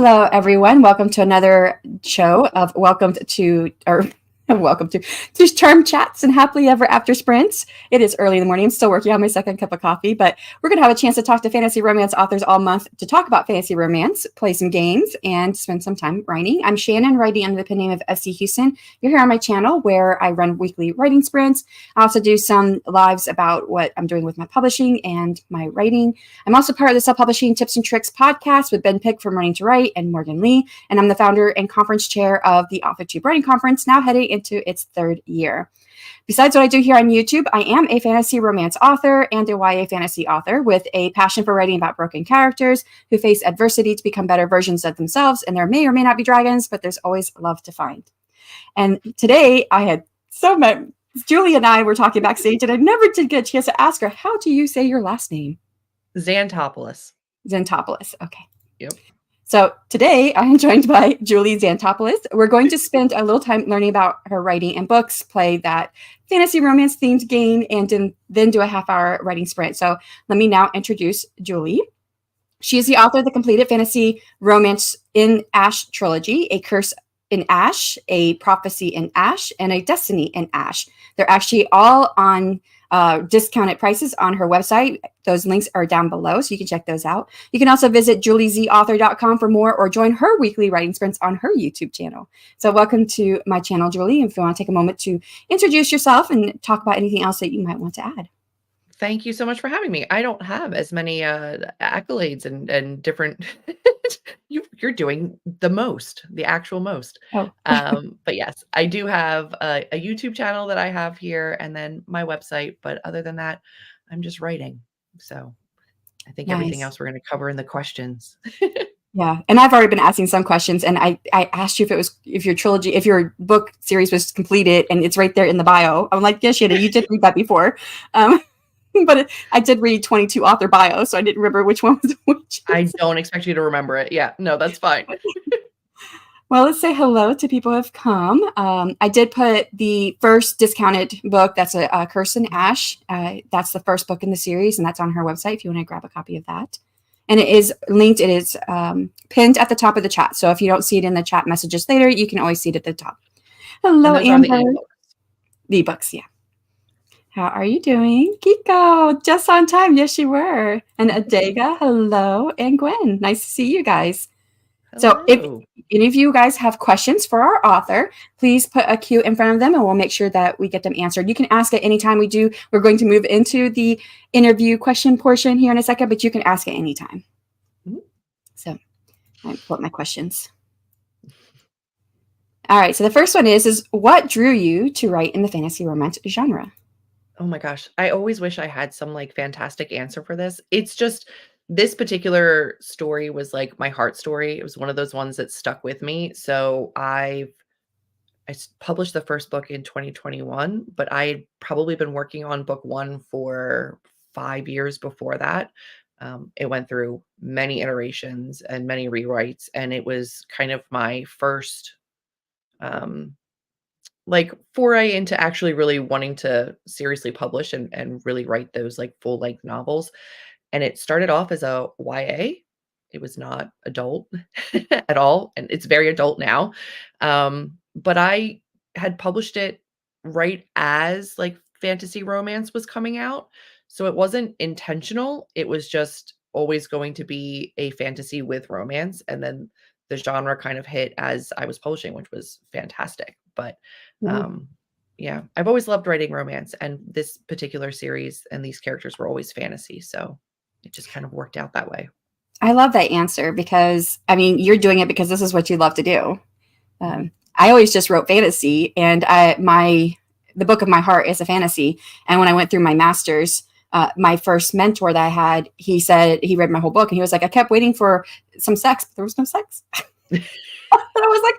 Hello, everyone. Welcome to another show of welcome to Charm Chats and Happily Ever After Sprints. It is early in the morning. I'm still working on my second cup of coffee, but we're going to have a chance to talk to fantasy romance authors all month to talk about fantasy romance, play some games, and spend some time writing. I'm Shannon, writing under the pen name of SC Huston. You're here on my channel where I run weekly writing sprints. I also do some lives about what I'm doing with my publishing and my writing. I'm also part of the Self-Publishing Tips and Tricks podcast with Ben Pick from Running to Write and Morgan Lee, and I'm the founder and conference chair of the AuthorTube Writing Conference, now heading into its third year. Besides what I do here on YouTube, I am a fantasy romance author and a YA fantasy author with a passion for writing about broken characters who face adversity to become better versions of themselves, and there may or may not be dragons, but there's always love to find. And today I had Julie and I were talking backstage, and I never did get a chance to ask her, how do you say your last name? Zantopoulos. Zantopoulos. Okay. Yep. So today I'm joined by Julie Zantopoulos. We're going to spend a little time learning about her writing and books, play that fantasy romance themed game, and then do a half-hour writing sprint. So let me now introduce Julie. She is the author of the completed fantasy romance in Ash trilogy, A Curse in Ash, A Prophecy in Ash, and A Destiny in Ash. They're actually all on discounted prices on her website. Those links are down below, so you can check those out. You can also visit juliezantopoulos.com for more, or join her weekly writing sprints on her YouTube channel. So welcome to my channel, Julie. If you want to take a moment to introduce yourself and talk about anything else that you might want to add. Thank you so much for having me. I don't have as many accolades and different. You're doing the actual most. Oh. But yes, I do have a YouTube channel that I have here, and then my website. But other than that, I'm just writing. So I think everything else we're going to cover in the questions. Yeah, and I've already been asking some questions, and I asked you if your book series was completed, and it's right there in the bio. I'm like, yes, Shannon, you did read that before. But I did read 22 author bios, so I didn't remember which one was which. I don't expect you to remember it. Yeah, no, that's fine. Well, let's say hello to people who have come. I did put the first discounted book, that's a Curse in Ash. That's the first book in the series, and that's on her website if you want to grab a copy of that. And it is linked. It is pinned at the top of the chat. So if you don't see it in the chat messages later, you can always see it at the top. Hello, Amber. The books, yeah. How are you doing? Kiko, just on time. Yes, you were. And Adega, hello. And Gwen, nice to see you guys. Hello. So if any of you guys have questions for our author, please put a Q in front of them and we'll make sure that we get them answered. You can ask at any time we do. We're going to move into the interview question portion here in a second, but you can ask at any time. So I pull up my questions. All right. So the first one is what drew you to write in the fantasy romance genre? Oh my gosh. I always wish I had some fantastic answer for this. It's just this particular story was my heart story. It was one of those ones that stuck with me. So I published the first book in 2021, but I had probably been working on book one for 5 years before that. It went through many iterations and many rewrites, and it was kind of my first foray into actually really wanting to seriously publish and really write those full-length novels. And it started off as a YA. It was not adult at all, and it's very adult now. But I had published it right as fantasy romance was coming out. So it wasn't intentional. It was just always going to be a fantasy with romance. And then the genre kind of hit as I was publishing, which was fantastic. But yeah, I've always loved writing romance, and this particular series and these characters were always fantasy. So it just kind of worked out that way. I love that answer because, I mean, you're doing it because this is what you love to do. I always just wrote fantasy, and the book of my heart is a fantasy. And when I went through my master's, my first mentor that I had, he said, he read my whole book and he was like, I kept waiting for some sex, but there was no sex. And I was like,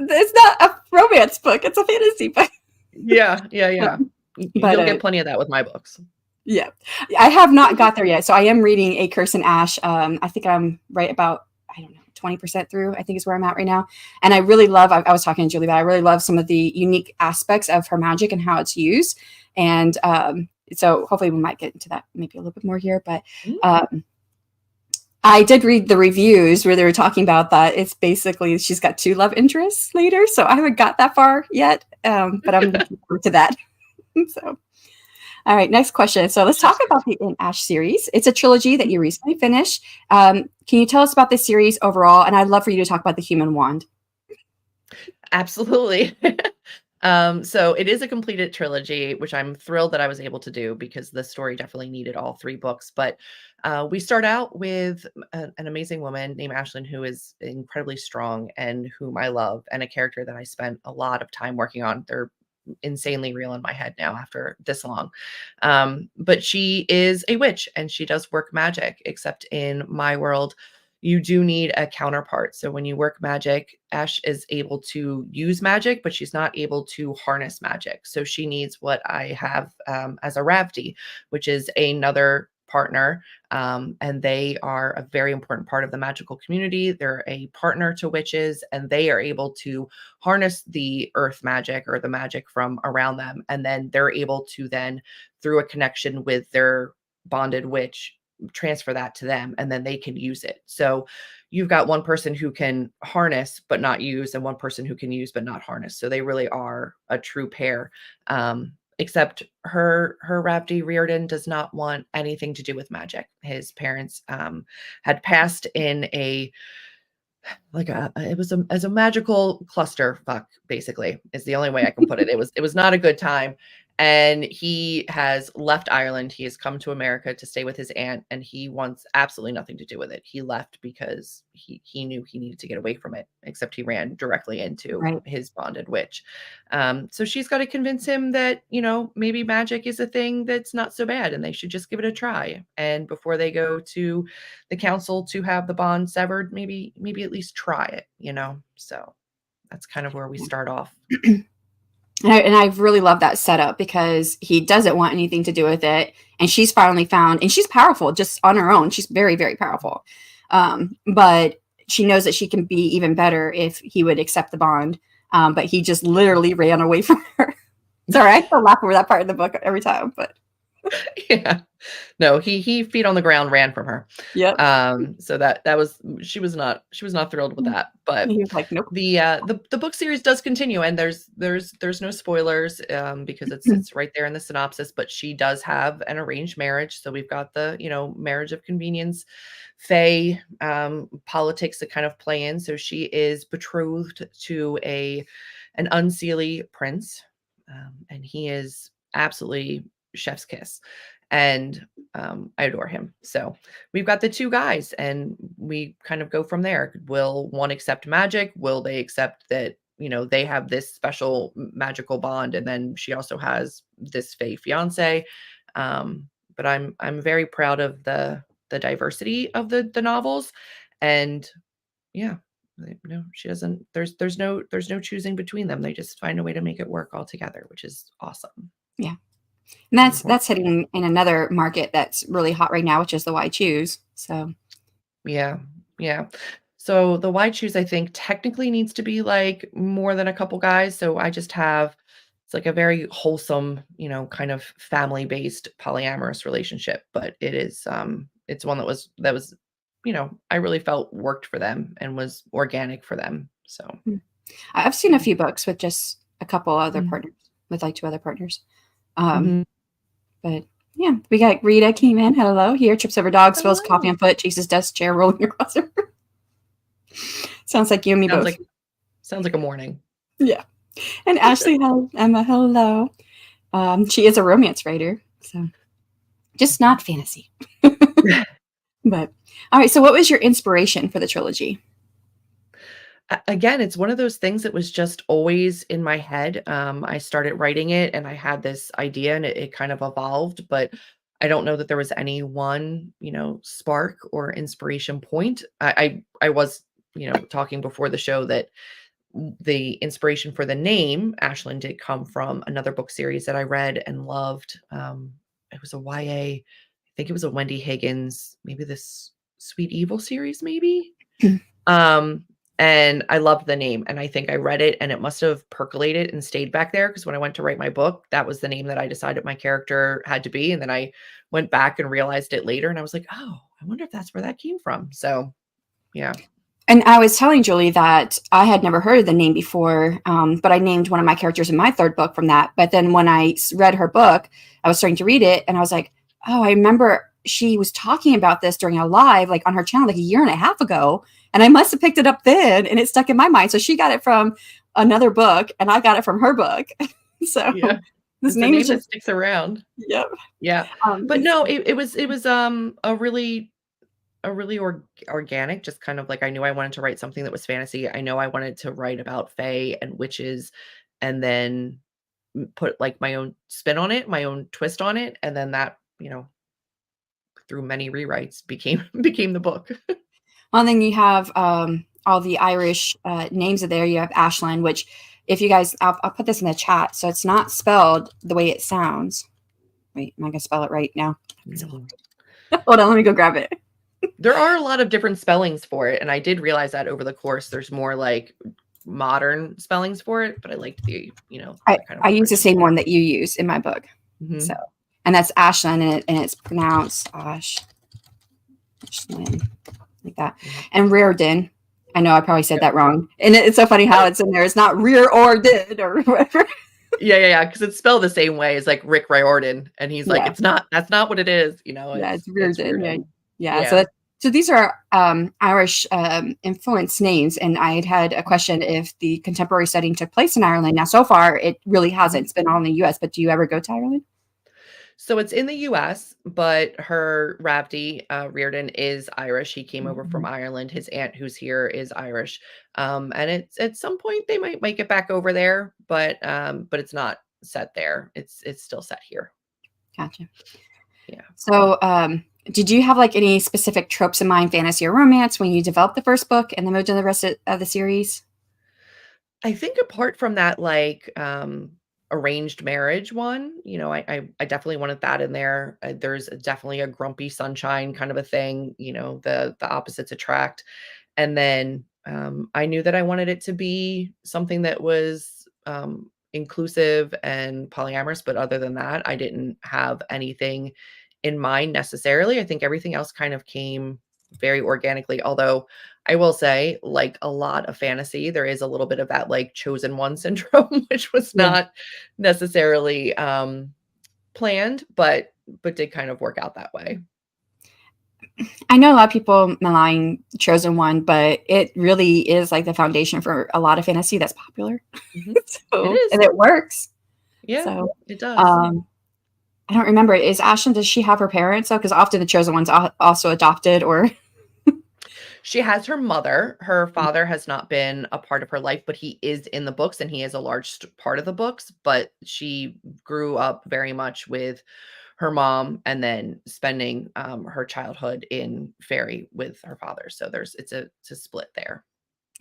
it's not a romance book, it's a fantasy book. Yeah. You'll get plenty of that with my books. Yeah, I have not got there yet. So I am reading A Curse in Ash. I think I'm right about, 20% through, I think is where I'm at right now. And I really love, I was talking to Julie, but I really love some of the unique aspects of her magic and how it's used. And so hopefully we might get into that maybe a little bit more here. But I did read the reviews where they were talking about that. It's basically she's got two love interests later, so I haven't got that far yet, but I'm looking forward to that. So, all right, next question. So let's talk about the In Ash series. It's a trilogy that you recently finished. Can you tell us about the series overall? And I'd love for you to talk about the Human Wand. Absolutely. So it is a completed trilogy, which I'm thrilled that I was able to do because the story definitely needed all three books. But we start out with an amazing woman named Ashlyn, who is incredibly strong and whom I love, and a character that I spent a lot of time working on. They're insanely real in my head now after this long. But she is a witch and she does work magic, except in my world, you do need a counterpart. So when you work magic, Ash is able to use magic, but she's not able to harness magic. So she needs what I have as a Ravdi, which is another partner. And they are a very important part of the magical community. They're a partner to witches, and they are able to harness the earth magic or the magic from around them. And then they're able to then, through a connection with their bonded witch, transfer that to them and then they can use it. So you've got one person who can harness but not use and one person who can use but not harness. So they really are a true pair. Except her Ravdi Riordan does not want anything to do with magic. His parents had passed in a it was as a magical cluster fuck, basically, is the only way I can put it. It was not a good time. And he has left Ireland. He has come to America to stay with his aunt, and he wants absolutely nothing to do with it. He left because he knew he needed to get away from it, except he ran directly into Right. his bonded witch. So she's got to convince him that, maybe magic is a thing that's not so bad and they should just give it a try. And before they go to the council to have the bond severed, maybe at least try it. So that's kind of where we start off. And I really love that setup because he doesn't want anything to do with it. And she's finally found, and she's powerful just on her own. She's very, very powerful. But she knows that she can be even better if he would accept the bond. But he just literally ran away from her. Sorry, I still laugh over that part of the book every time. But Yeah. No, he feet on the ground ran from her. yeah, So that was she was not thrilled with that. But he was like, nope. the book series does continue, and there's no spoilers because it's right there in the synopsis. But she does have an arranged marriage, so we've got the marriage of convenience, fae politics that kind of play in. So she is betrothed to an unseelie prince, and he is absolutely chef's kiss. And I adore him. So we've got the two guys and we kind of go from there. Will one accept magic? Will they accept that, they have this special magical bond and then she also has this fae fiance? But I'm very proud of the diversity of the novels. And yeah, no, she doesn't, there's no choosing between them. They just find a way to make it work all together, which is awesome. Yeah. And that's hitting in another market that's really hot right now, which is the Why Choose. So Yeah. So the Why Choose, I think, technically needs to be like more than a couple guys. So I just have it's like a very wholesome, kind of family-based polyamorous relationship. But it's one that was I really felt worked for them and was organic for them. So I've seen a few books with just a couple other Mhm. partners, with like two other partners. Mhm. But yeah, we got Rita came in. Hello, here, trips over dog, spills coffee Hello. on foot, chases desk chair rolling across her. Sounds like you and me Sounds both. like sounds like a morning. Yeah. And Ashley, Emma, hello. She is a romance writer, so just not fantasy. But all right, so what was your inspiration for the trilogy? Again, it's one of those things that was just always in my head. I started writing it and I had this idea and it kind of evolved, but I don't know that there was any one, spark or inspiration point. I was, talking before the show that the inspiration for the name Ashlyn did come from another book series that I read and loved. It was a YA, I think it was a Wendy Higgins, maybe this Sweet Evil series, maybe. Um, and I loved the name, and I think I read it, and it must have percolated and stayed back there because when I went to write my book, that was the name that I decided my character had to be, and then I went back and realized it later, and I was like, "Oh, I wonder if that's where that came from. So, yeah. And I was telling Julie that I had never heard of the name before, but I named one of my characters in my third book from that. But then when I read her book, I was starting to read it, and I was like, oh, I remember she was talking about this during a live, like on her channel, like a year and a half ago. And I must have picked it up then, and it stuck in my mind. So she got it from another book, and I got it from her book. So Yeah. this It's a name name is that just, sticks around. yep. Yeah. But no, it was a really organic, just kind of like I knew I wanted to write something that was fantasy. I know I wanted to write about fae and witches, and then put like my own spin on it, my own twist on it, and then that, through many rewrites became became the book. Well, then you have all the Irish names of there. You have Ashland, which if you guys, I'll put this in the chat. So it's not spelled the way it sounds. Wait, am I going to spell it right now? No. Hold on, let me go grab it. There are a lot of different spellings for it, and I did realize that over the course. There's more like modern spellings for it, but I liked the, I use the same one that you use in my book. Mhm. So, and that's Ashland, and it's pronounced Ashland, like that. And Reardon. I know I probably said that wrong. And it's so funny how it's in there. It's not rear or did or whatever. Yeah. Because it's spelled the same way as like Rick Riordan, and he's like, that's not what it is. Yeah, it's Reardon. Yeah. So these are Irish influenced names, and I had a question if the contemporary setting took place in Ireland. Now, so far, it really hasn't. It's been all in the U.S., but do you ever go to Ireland? So it's in the U.S., but her Ravdi Reardon is Irish. He came over from Ireland. His aunt, who's here, is Irish. And it's at some point they might make it back over there, but it's not set there. It's still set here. Gotcha. Yeah. So, did you have like any specific tropes in mind, fantasy or romance, when you developed the first book and then moved to the rest of the series? I think apart from that, like arranged marriage one, I definitely wanted that in there. There's definitely a grumpy sunshine kind of a thing, the opposites attract. And then I knew that I wanted it to be something that was inclusive and polyamorous, but other than that, I didn't have anything in mind necessarily. I think everything else kind of came very organically, although I will say, like a lot of fantasy, there is a little bit of that like chosen one syndrome, which was not necessarily planned, but did kind of work out that way. I know a lot of people malign chosen one, but it really is like the foundation for a lot of fantasy that's popular. It is. And it works. Yeah, so, it does. I don't remember. Is Ashton, does she have her parents though? Because often the chosen one's also adopted or. She has her mother. Her father has not been a part of her life, but he is in the books and he is a large part of the books. But she grew up very much with her mom and then spending her childhood in Fairy with her father. So it's a split there.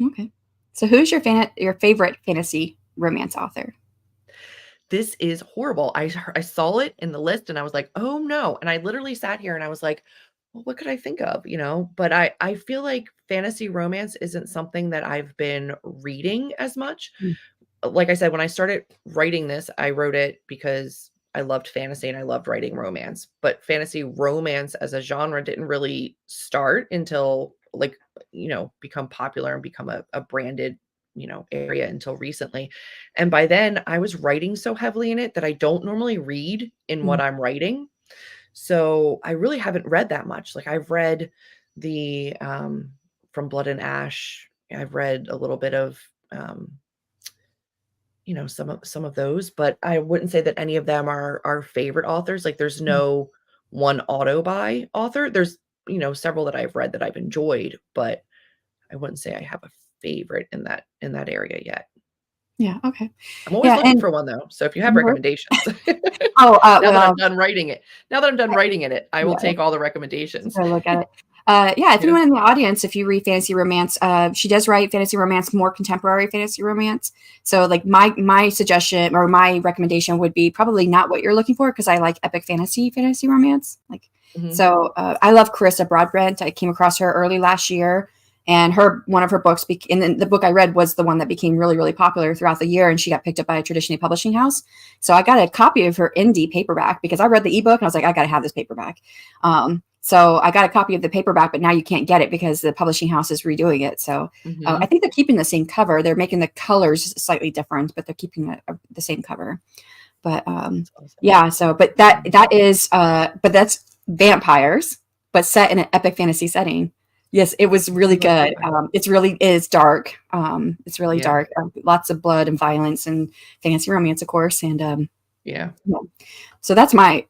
Okay. So who's your favorite fantasy romance author? This is horrible. I saw it in the list and I was like, oh no. And I literally sat here and I was like, well, what could I think of? But I feel like fantasy romance isn't something that I've been reading as much. Like I said, when I started writing this, I wrote it because I loved fantasy and I loved writing romance, but fantasy romance as a genre didn't really start until become popular and become a branded area until recently. And by then I was writing so heavily in it that I don't normally read in what I'm writing. So I really haven't read that much. Like I've read the From Blood and Ash. I've read a little bit of some of those, but I wouldn't say that any of them are favorite authors. Like there's no one auto buy author. There's several that I've read that I've enjoyed, but I wouldn't say I have a favorite in that area yet. Yeah. Okay. I'm always looking for one though. So if you have recommendations, now that I'm done writing it, I will take all the recommendations. Look at it. If anyone in the audience, if you read fantasy romance, she does write fantasy romance, more contemporary fantasy romance. So like my suggestion or my recommendation would be probably not what you're looking for, because I like epic fantasy romance. So I love Carissa Broadbent. I came across her early last year, and one of her books, and then the book I read was the one that became really, really popular throughout the year, and she got picked up by a traditionally publishing house. So I got a copy of her indie paperback because I read the ebook and I was like, I got to have this paperback. So I got a copy of the paperback, but now you can't get it because the publishing house is redoing it. So I think they're keeping the same cover. They're making the colors slightly different, but they're keeping the same cover. But That's awesome. yeah, so but that is but that's vampires, but set in an epic fantasy setting. Yes, it was really good. It's really is dark. It's really dark. Lots of blood and violence and fantasy romance, of course. And yeah. So that's my.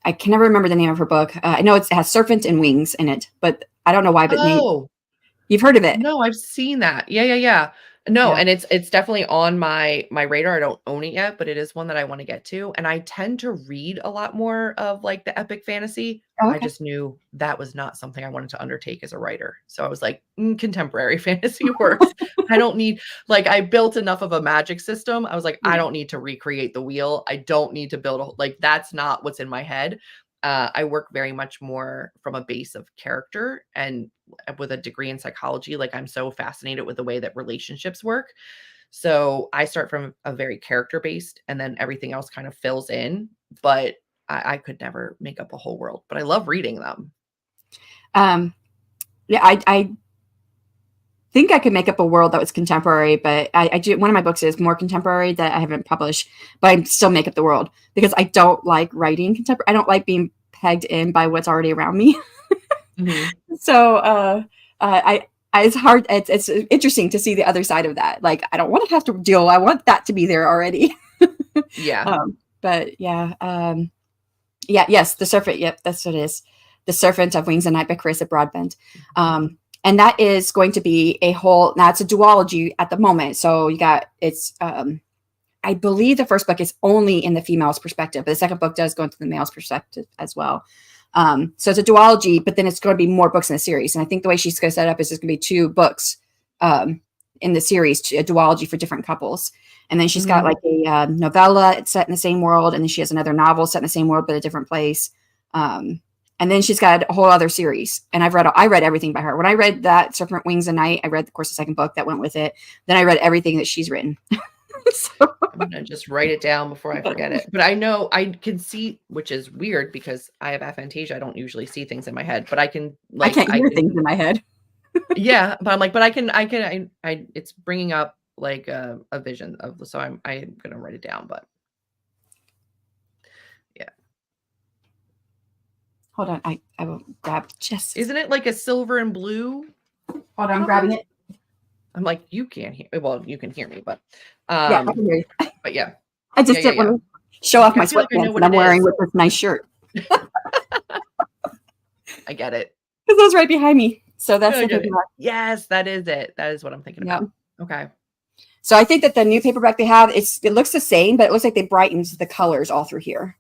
I can never remember the name of her book. I know it has serpent and wings in it, but I don't know why. But you've heard of it? No, I've seen that. Yeah. No, and it's definitely on my radar. I don't own it yet, but it is one that I want to get to. And I tend to read a lot more of like the epic fantasy. Oh, I just knew that was not something I wanted to undertake as a writer. So I was like, contemporary fantasy works. I don't need, like, I built enough of a magic system. I was like, I don't need to recreate the wheel. I don't need to build like, that's not what's in my head. I work very much more from a base of character, and with a degree in psychology, like I'm so fascinated with the way that relationships work. So I start from a very character based, and then everything else kind of fills in. But I could never make up a whole world, but I love reading them. Yeah, I think I could make up a world that was contemporary, but I do. One of my books is more contemporary that I haven't published, but I still make up the world because I don't like writing contemporary. I don't like being pegged in by what's already around me. So it's hard. It's interesting to see the other side of that. Like, I don't want to have to deal. I want that to be there already. But yeah. Yes, the serpent. Yep, that's what it is. The Serpent of Wings and Night by Carissa Broadbent. And that is going to be a whole, now it's a duology at the moment. So you got, it's, I believe the first book is only in the female's perspective, but the second book does go into the male's perspective as well. So it's a duology, but then it's going to be more books in the series. And I think the way she's going to set it up is there's going to be 2 books in the series, a duology for different couples. And then she's got like a novella set in the same world. And then she has another novel set in the same world, but a different place. And then she's got a whole other series. And I read everything by her. When I read that Serpent Wings and Night, I read, of course, the second book that went with it. Then I read everything that she's written. So I'm going to just write it down before I forget it. But I know I can see, which is weird because I have aphantasia. I don't usually see things in my head, but I can, like, I can't hear things in my head. Yeah. But I'm like, but I it's bringing up like a vision of, so I'm going to write it down, but yeah. Hold on. I will grab just. Isn't it like a silver and blue? Hold on, I'm grabbing it. I'm like, you can't hear. Well, you can hear me, but yeah, I can hear you. But yeah, I just didn't want to show off my sweatpants that I'm wearing with this nice shirt. I get it. Because those right behind me. So that's the yes, that is it. That is what I'm thinking about. Okay. So I think that the new paperback they have, it looks the same, but it looks like they brightened the colors all through here.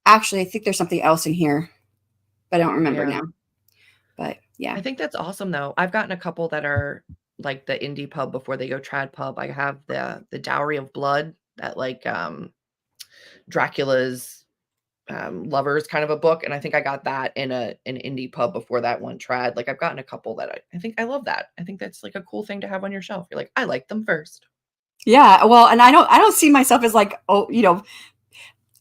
Actually, I think there's something else in here, but I don't remember now. But yeah, I think that's awesome though. I've gotten a couple that are like the indie pub before they go trad pub. I have the Dowry of Blood, that like Dracula's lovers kind of a book, and I think I got that in an indie pub before that one trad. Like, I've gotten a couple that I think I love that. I think that's like a cool thing to have on your shelf. You're like, I like them first. Yeah, well, and I don't see myself as like, oh, you know,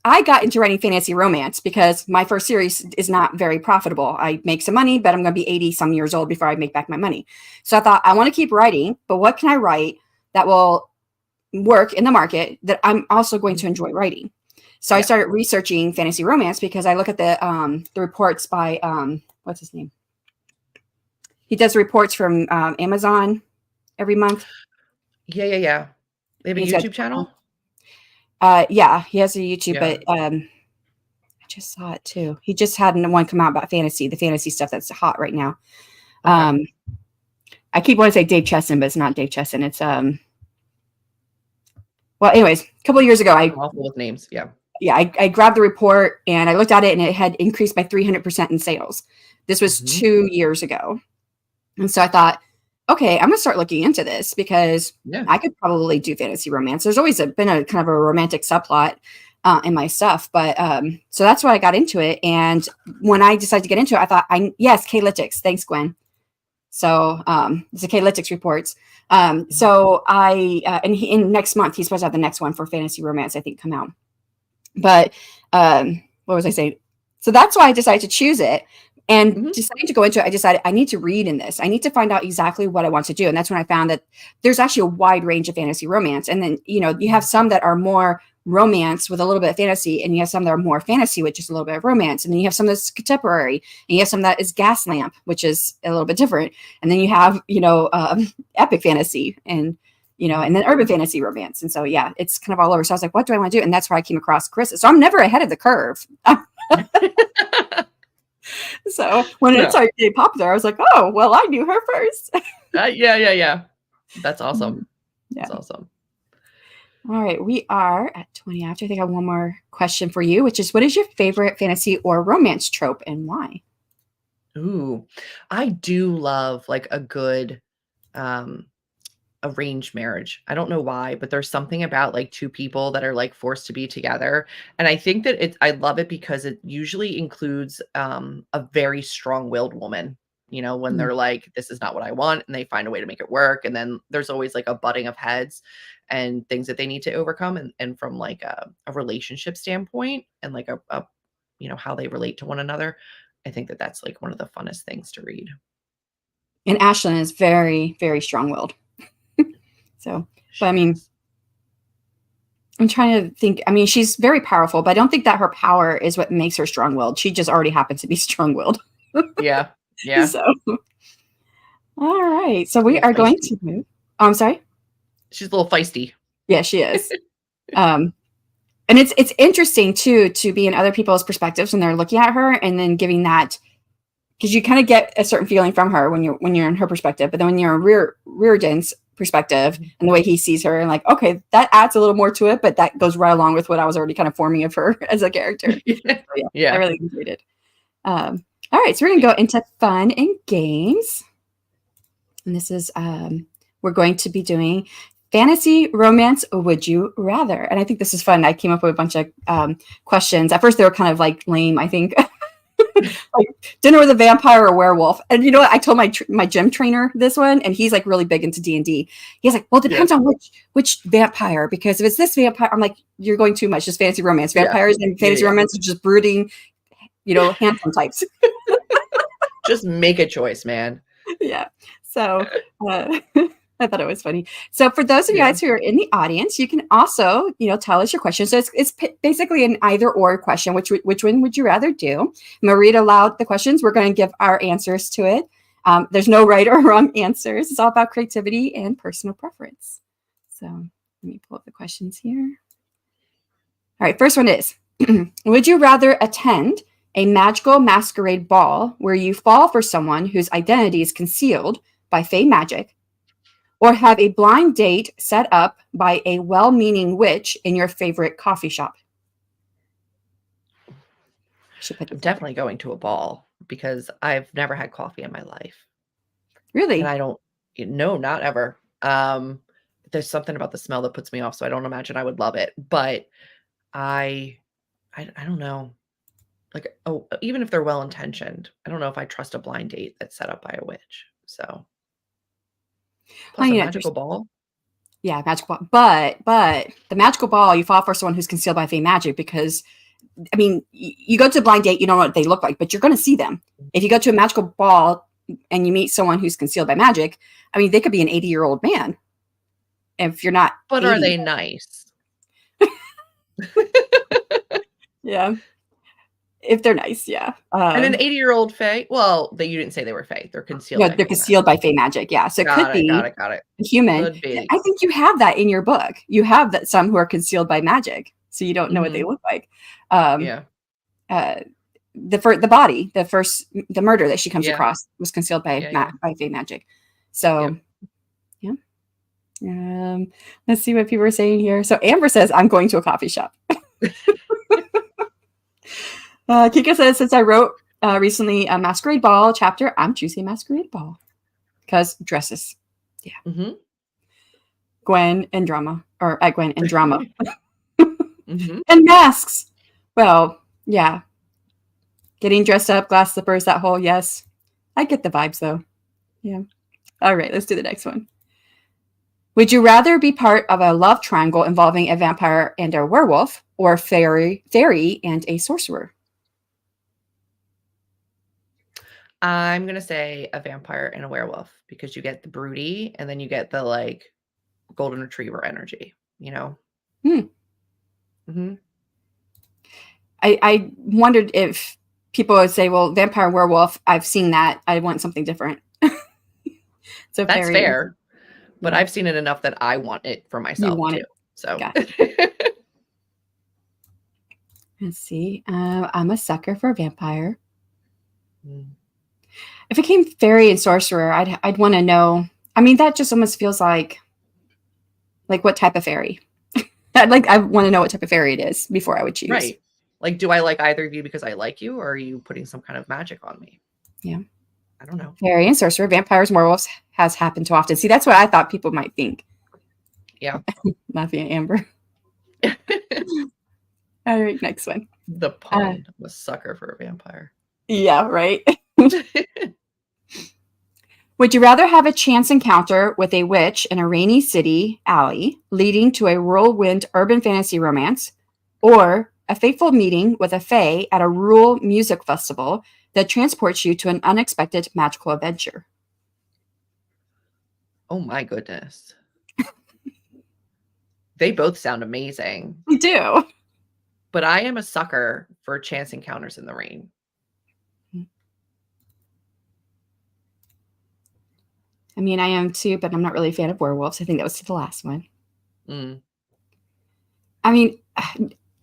I got into writing fantasy romance because my first series is not very profitable. I make some money, but I'm going to be 80 some years old before I make back my money. So I thought, I want to keep writing, but what can I write that will work in the market that I'm also going to enjoy writing? So I started researching fantasy romance because I look at the reports by, what's his name? He does reports from Amazon every month. Yeah. They have a YouTube channel? Yeah, he has a YouTube, but I just saw it too. He just had one come out about fantasy, the fantasy stuff that's hot right now. I keep wanting to say Dave Chesson, but it's not Dave Chesson. It's well, anyways, a couple of years ago, I'm awful with names. I grabbed the report and I looked at it and it had increased by 300% in sales. This was 2 years ago. And so I thought, okay, I'm going to start looking into this because I could probably do fantasy romance. There's always been a kind of a romantic subplot in my stuff. But so that's why I got into it. And when I decided to get into it, I thought, yes, K-Lytics. Thanks, Gwen. So it's a K-Lytics reports. So in next month, he's supposed to have the next one for fantasy romance, I think, come out. But what was I saying? So that's why I decided to choose it. And Mhm. deciding to go into it, I decided I need to read in this. I need to find out exactly what I want to do. And that's when I found that there's actually a wide range of fantasy romance. And then, you have some that are more romance with a little bit of fantasy, and you have some that are more fantasy with just a little bit of romance. And then you have some that's contemporary, and you have some that is Gaslamp, which is a little bit different. And then you have, epic fantasy and then urban fantasy romance. And so, yeah, it's kind of all over. So I was like, what do I want to do? And that's where I came across Chris. So I'm never ahead of the curve. So when it No. started getting popular, I was like, oh, well, I knew her first. Yeah. That's awesome. Yeah. That's awesome. All right. We are at 20 after. I think I have one more question for you, which is, what is your favorite fantasy or romance trope and why? Ooh, I do love like a good um arranged marriage. I don't know why, but there's something about like two people that are like forced to be together. And I think that I love it because it usually includes a very strong-willed woman, when Mm. they're like, this is not what I want, and they find a way to make it work. And then there's always like a butting of heads and things that they need to overcome. And from like a relationship standpoint and like a how they relate to one another. I think that that's like one of the funnest things to read. And Ashlyn is very, very strong willed. So, but I She mean, is. I'm trying to think. I mean, she's very powerful, but I don't think that her power is what makes her strong willed. She just already happens to be strong willed. Yeah. Yeah. So, all right. So A we little are going feisty. to move. Oh, I'm sorry. She's a little feisty. Yeah, she is. Um, and it's interesting too to be in other people's perspectives when they're looking at her and then giving that, because you kind of get a certain feeling from her when you're in her perspective, but then when you're in Reardon's perspective Mhm. and the way he sees her, and like, okay, that adds a little more to it, but that goes right along with what I was already kind of forming of her as a character. So, yeah, I Yeah. really enjoyed it. All right, so we're gonna go into fun and games, and this is we're going to be doing fantasy romance would you rather, and I think this is fun. I came up with a bunch of questions. At first they were kind of like lame, I think. Like dinner with a vampire or werewolf. And you know what? I told my gym trainer this one, and he's like really big into D&D. He's like, well, it Yeah. depends on which vampire, because if it's this vampire, I'm like, you're going too much. Just fantasy romance. Yeah. Vampires and fantasy Yeah. romance are just brooding, handsome types. Just make a choice, man. Yeah. So I thought it was funny. So for those of you Yeah. guys who are in the audience, you can also, tell us your question. So it's basically an either or question. Which one would you rather do? I'm going to read aloud the questions. We're going to give our answers to it. There's no right or wrong answers. It's all about creativity and personal preference. So let me pull up the questions here. All right. First one is, would you rather attend a magical masquerade ball where you fall for someone whose identity is concealed by fey magic, or have a blind date set up by a well-meaning witch in your favorite coffee shop? I should put I'm this up there. definitely going to a ball because I've never had coffee in my life. And Really? I don't no, not ever. There's something about the smell that puts me off, so I don't imagine I would love it. But I I don't know. Like, oh, even if they're well intentioned, I don't know if I trust a blind date that's set up by a witch. So Well, plus a magical ball. yeah, magical ball. But the magical ball, you fall for someone who's concealed by fey magic, because I mean, you go to a blind date, you don't know what they look like, but you're going to see them. If you go to a magical ball and you meet someone who's concealed by magic, I mean, they could be an 80-year-old man. If you're not But are 80, they nice? yeah. If they're nice, yeah. And an 80-year-old fae? Well, you didn't say they were fae. They're concealed No, by they're fae concealed magic. by fey magic, yeah. So it could Got it, got be it, got it. a human. Could be. I think you have that in your book. You have that some who are concealed by magic, so you don't know what they Mhm. look like. Um, Yeah. uh, the body, the murder that she comes Yeah. across was concealed by Yeah. by fey magic. So Yep. yeah. Let's see what people are saying here. So Amber says, "I'm going to a coffee shop." Kika says, "Since I wrote recently a masquerade ball chapter, I'm choosing masquerade ball because dresses." Yeah. Mhm. Gwen and drama, or at Gwen and drama. Mhm. And masks. Well, yeah. Getting dressed up, glass slippers, that whole, yes. I get the vibes though. Yeah. All right, let's do the next one. Would you rather be part of a love triangle involving a vampire and a werewolf, or fairy and a sorcerer? I'm gonna say a vampire and a werewolf because you get the broody and then you get the, like, golden retriever energy, you know? Hmm. Mhm. I wondered if people would say, well, vampire werewolf, I've seen that. I want something different. So That's very, fair, but yeah, I've seen it enough that I want it for you myself want too, it. so Gotcha. Let's see. I'm a sucker for a vampire. Mm. If it came fairy and sorcerer, I'd want to know. I mean, that just almost feels like what type of fairy. I want to know what type of fairy it is before I would choose. Right. Like, do I like either of you because I like you, or are you putting some kind of magic on me? Yeah. I don't know. Fairy and sorcerer, vampires, werewolves has happened too often. See, that's what I thought people might think. Yeah. Not being Amber. All right, next one. The Uh, pun. I'm a sucker for a vampire. yeah, right. Would you rather have a chance encounter with a witch in a rainy city alley leading to a whirlwind urban fantasy romance, or a fateful meeting with a fae at a rural music festival that transports you to an unexpected magical adventure? Oh my goodness. They both sound amazing, We do. but I am a sucker for chance encounters in the rain. I mean, I am too, but I'm not really a fan of werewolves. I think that was the last one. Mm. I mean,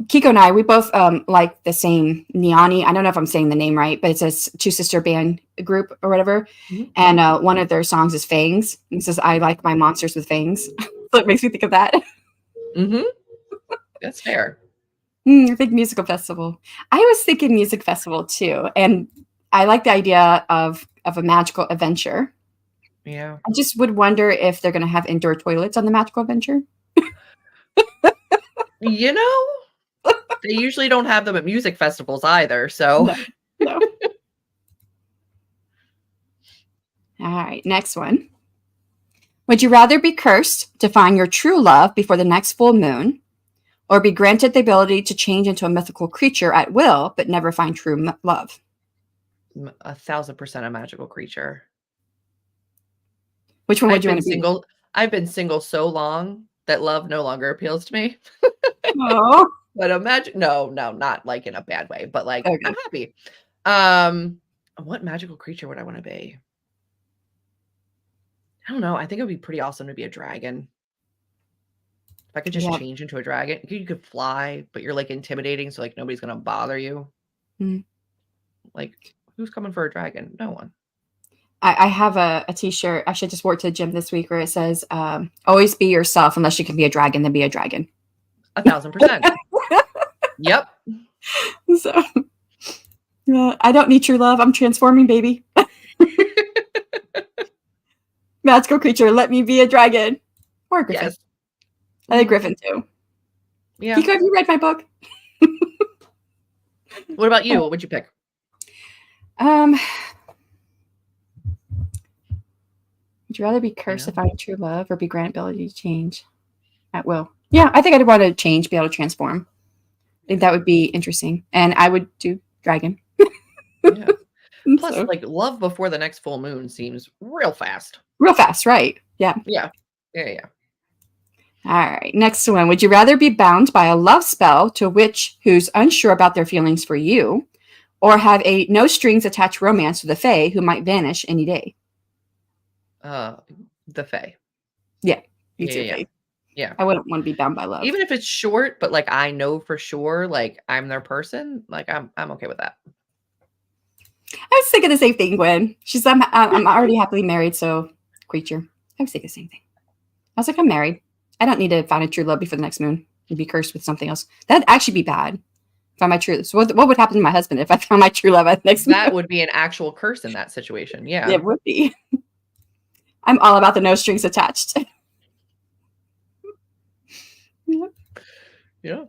Kiko and I, we both like the same Niani. I don't know if I'm saying the name right, but it's a two sister band group or whatever. Mhm. And one of their songs is Fangs. It says, I like my monsters with fangs. So it makes me think of that. Mhm. That's fair. I think musical festival. I was thinking music festival too. And I like the idea of a magical adventure. Yeah. I just would wonder if they're going to have indoor toilets on the magical adventure. You know, they usually don't have them at music festivals either, so No, no. All right, next one. Would you rather be cursed to find your true love before the next full moon, or be granted the ability to change into a mythical creature at will, but never find true love? 1000% a magical creature. Which one would I've you want been to be? single I've been single so long that love no longer appeals to me. Oh, But imagine no, not like in a bad way, but like I'm okay. happy. Um, what magical creature would I want to be? I don't know. I think it would be pretty awesome to be a dragon. If I could just Yeah. change into a dragon, you could fly, but you're like intimidating, so like nobody's gonna bother you. Mm. Like, who's coming for a dragon? No one. I have a t-shirt. I should just wore it to the gym this week where it says, always be yourself unless you can be a dragon, then be a dragon. 1000%. Yep. So I don't need true love. I'm transforming, baby. Magical creature, let me be a dragon. Or a griffin. Yes. I like Mhm. griffin too. Yeah. Kiko, have you read my book? What about you? What would you pick? Um, would you rather be You cursed to know? find true love or be granted ability to change at will? Yeah, I think I'd want to change, be able to transform. I think Yeah. that would be interesting. And I would do dragon. Yeah. Plus, So like love before the next full moon seems real fast. real fast, right? Yeah. Yeah. Yeah. All right. Next one. Would you rather be bound by a love spell to a witch who's unsure about their feelings for you, or have a no strings attached romance with a fae who might vanish any day? Uh, the Fae. Yeah, me Yeah, too, yeah, yeah. fae. Yeah. I wouldn't want to be bound by love. Even if it's short, but like I know for sure, like I'm their person, like I'm okay with that. I was thinking the same thing, Gwen. I'm already happily married, so creature. I was thinking the same thing. I was like, I'm married. I don't need to find a true love before the next moon and be cursed with something else. That'd actually be bad. Find my true. So what would happen to my husband if I found my true love at the next moon? That would be an actual curse in that situation. Yeah. It would be. I'm all about the no strings attached. Yep. Yeah.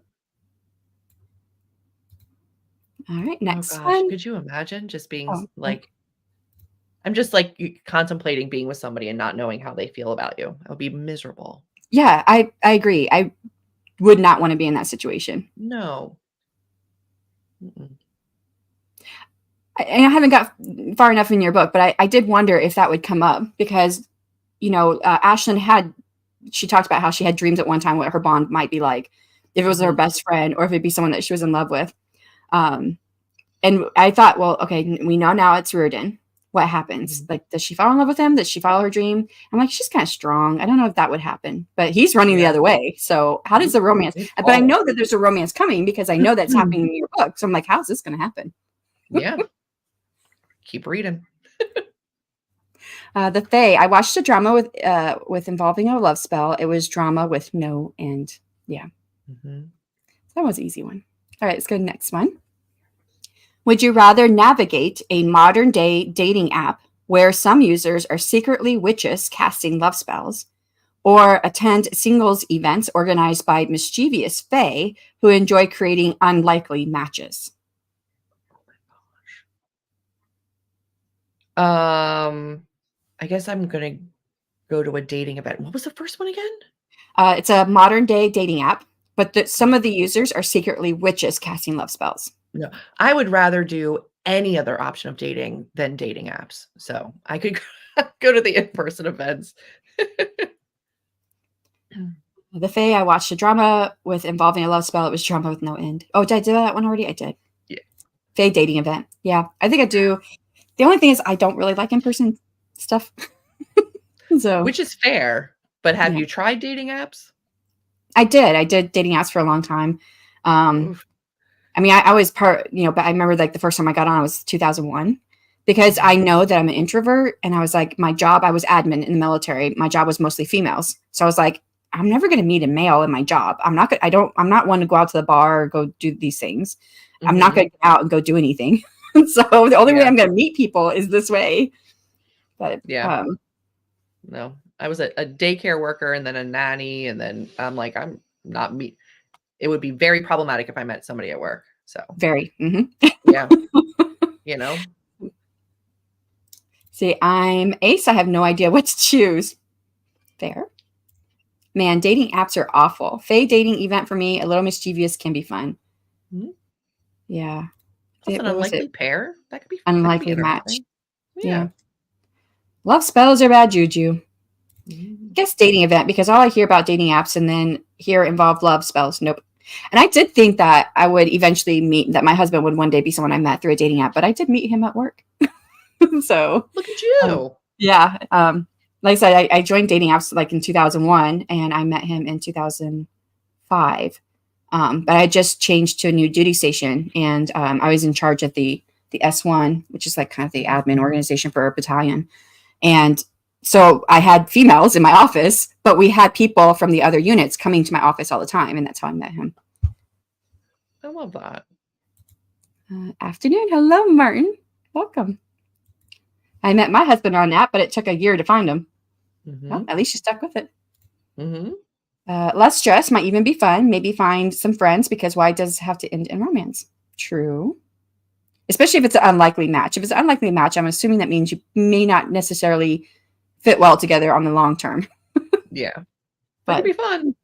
All right, Oh next gosh, one. could you imagine just being Oh, like I'm just like contemplating being with somebody and not knowing how they feel about you. I would be miserable. yeah, I agree. I would not want to be in that situation. No. Mm-mm. And I haven't got far enough in your book, but I did wonder if that would come up because, Ashlyn she talked about how she had dreams at one time what her bond might be like, if it was her best friend or if it'd be someone that she was in love with. And I thought, well, okay, we know now it's Reardon. What happens? Like, does she fall in love with him? Does she follow her dream? I'm like, she's kind of strong. I don't know if that would happen, but he's running the other way. So how does the romance? But I know that there's a romance coming because I know that's happening in your book. So I'm like, how's this going to happen? Yeah. Keep reading. The Fae. I watched a drama with involving a love spell. It was drama with no end. Yeah. That was an easy one. All right, let's go to the next one. Would you rather navigate a modern day dating app where some users are secretly witches casting love spells, or attend singles events organized by mischievous fae who enjoy creating unlikely matches? I guess I'm going to go to a dating event. What was the first one again? It's a modern day dating app, but some of the users are secretly witches casting love spells. No, I would rather do any other option of dating than dating apps. So I could go to the in-person events. The Fae, I watched a drama with involving a love spell. It was drama with no end. Oh, did I do that one already? I did. Yeah. Fae dating event. Yeah, I think I do. The only thing is I don't really like in-person stuff. So, which is fair. But have you tried dating apps? I did dating apps for a long time. I mean, I was but I remember like the first time I got on was 2001 because I know that I'm an introvert and I was like, my job, I was admin in the military. My job was mostly females. So I was like, I'm never going to meet a male in my job. I'm not one to go out to the bar or go do these things. I'm not going to get out and go do anything. So the only way I'm going to meet people is this way. But no, I was a daycare worker and then a nanny. And then I'm like, I'm not me. It would be very problematic if I met somebody at work. So very, yeah, See, I'm ace. I have no idea what to choose. Fair. Man, dating apps are awful. Fae dating event for me, a little mischievous can be fun. Yeah. That's an unlikely pair. That could be unlikely match. Yeah. Love spells are bad juju. I guess dating event because all I hear about dating apps and then here involved love spells. Nope. And I did think that I would eventually that my husband would one day be someone I met through a dating app, but I did meet him at work. So look at you. Yeah. Like I said, I joined dating apps like in 2001 and I met him in 2005. But I just changed to a new duty station and I was in charge of the S1, which is like kind of the admin organization for our battalion. And so I had females in my office, but we had people from the other units coming to my office all the time. And that's how I met him. I love that. Afternoon. Hello, Martin. Welcome. I met my husband on that, but it took a year to find him. Well, at least you stuck with it. Less stress might even be fun. Maybe find some friends because why does it have to end in romance? True. Especially if it's an unlikely match. If it's an unlikely match, I'm assuming that means you may not necessarily fit well together on the long term. Yeah. But it'd be fun.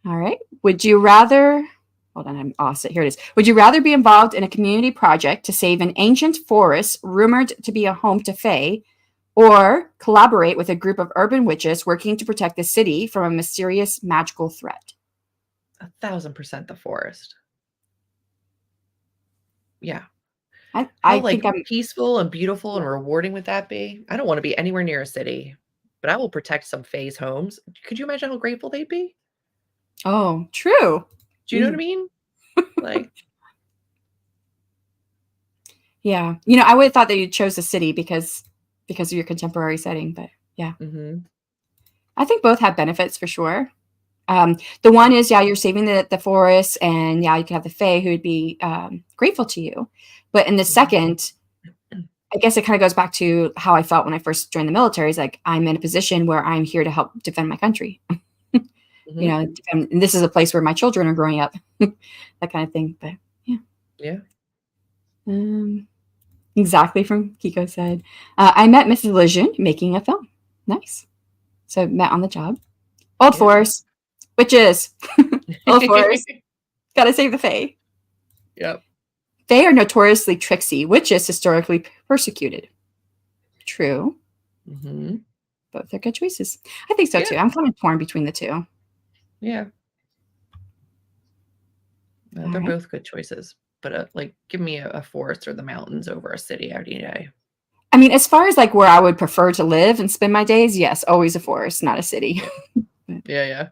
All right. Would you rather... Hold on, I'm awesome. Here it is. Would you rather be involved in a community project to save an ancient forest rumored to be a home to fae, or collaborate with a group of urban witches working to protect the city from a mysterious magical threat? 1,000% the forest. Yeah. I think I'm peaceful and beautiful and rewarding would that be? I don't want to be anywhere near a city, but I will protect some fae's homes. Could you imagine how grateful they'd be? Oh, true. Do you know what I mean? Like, yeah. I would have thought that you chose the city because of your contemporary setting, but yeah. I think both have benefits for sure. The one is, you're saving the forest, and you can have the fae who would be grateful to you. But in the second, I guess it kind of goes back to how I felt when I first joined the military. Is like, I'm in a position where I'm here to help defend my country. And this is a place where my children are growing up, that kind of thing. But yeah. Exactly from Kiko said. I met Mrs. Lejeune making a film. Nice. So met on the job. Old Force, witches. Old Force. Gotta save the fae. Yep. They are notoriously tricksy, witches historically persecuted. True. Mhm. Both are good choices. I think so Yeah. too. I'm kind of torn between the two. Yeah. No, All they're right. both good choices, but, like, give me a forest or the mountains over a city any day. I mean, as far as like where I would prefer to live and spend my days, yes, always a forest, not a city. Yeah, yeah.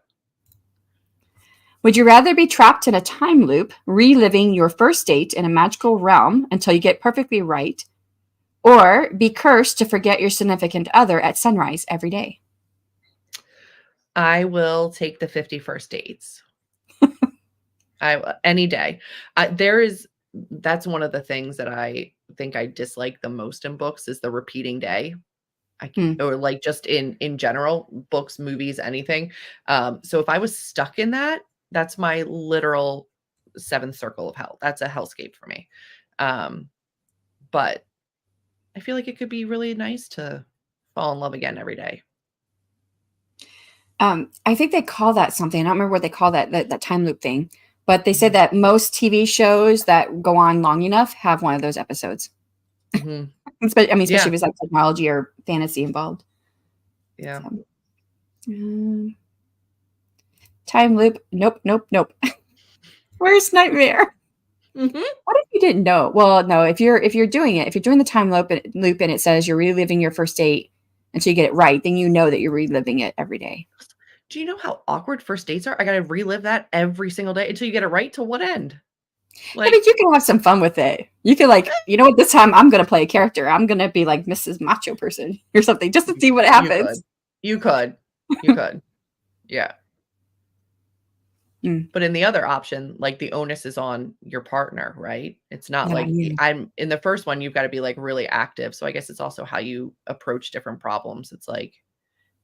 Would you rather be trapped in a time loop, reliving your first date in a magical realm until you get perfectly right, or be cursed to forget your significant other at sunrise every day? I will take the 51st dates. Any day. That's one of the things that I think I dislike the most in books is the repeating day. Hmm. Or like just in general, books, movies, anything. So if I was stuck in that, that's my literal seventh circle of hell. That's a hellscape for me. Um, but I feel like it could be really nice to fall in love again every day. I think they call that something. I don't remember what they call that time loop thing, but they said Mhm. that most TV shows that go on long enough have one of those episodes. Mhm. Especially Yeah, if it's like technology or fantasy involved. yeah. So, time loop. Nope, nope, nope. Worst nightmare. Mhm. What if you didn't know? Well, no. If you're doing it, if you're doing the time loop and it says you're reliving your first date until you get it right, then you know that you're reliving it every day. Do you know how awkward first dates are? I gotta relive that every single day until you get it right. To what end? I mean, Like, you can have some fun with it. You can like, you know what? This time I'm gonna play a character. I'm gonna be like Mrs. Macho Person or something, just to see what you happens. could. You could. You could. Yeah. Mm, But in the other option, like, the onus is on your partner, right? It's not not on like you. I'm in the first one, you've gotta be, like, really active, so I guess it's also how you approach different problems. It's like,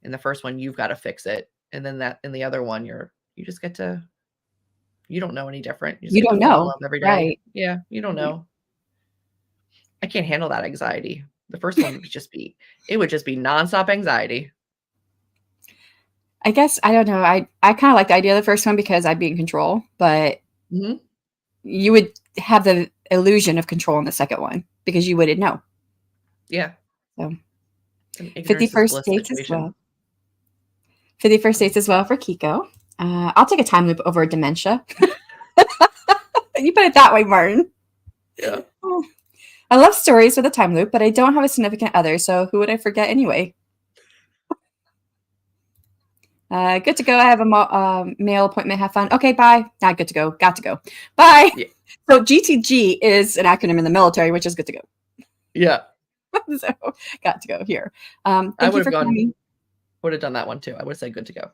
in the first one, you've gotta fix it, and then that in the other one, you just get to you don't know any different. You just You get to don't fall in know, love every day. right? Yeah, you don't Right. know. I can't handle that anxiety. The first one would just be nonstop anxiety. I guess I don't know. I kind of like the idea of the first one because I'd be in control, but Mhm. you would have the illusion of control in the second one because you wouldn't know. Yeah. So It's an ignorance is 51st bliss dates as situation. well. 51st dates as well for Kiko. I'll take a time loop over dementia. You put it that way, Martin. Yeah. Oh, I love stories with a time loop, but I don't have a significant other, so who would I forget anyway? Good to go. I have a mail appointment. Have fun. Okay, bye. Not good to go. Got to go. Bye. Yeah. So GTG is an acronym in the military, which is good to go. Yeah. So got to go here. I Thank you would've for gone coming. would've done that one too. I would've said good to go.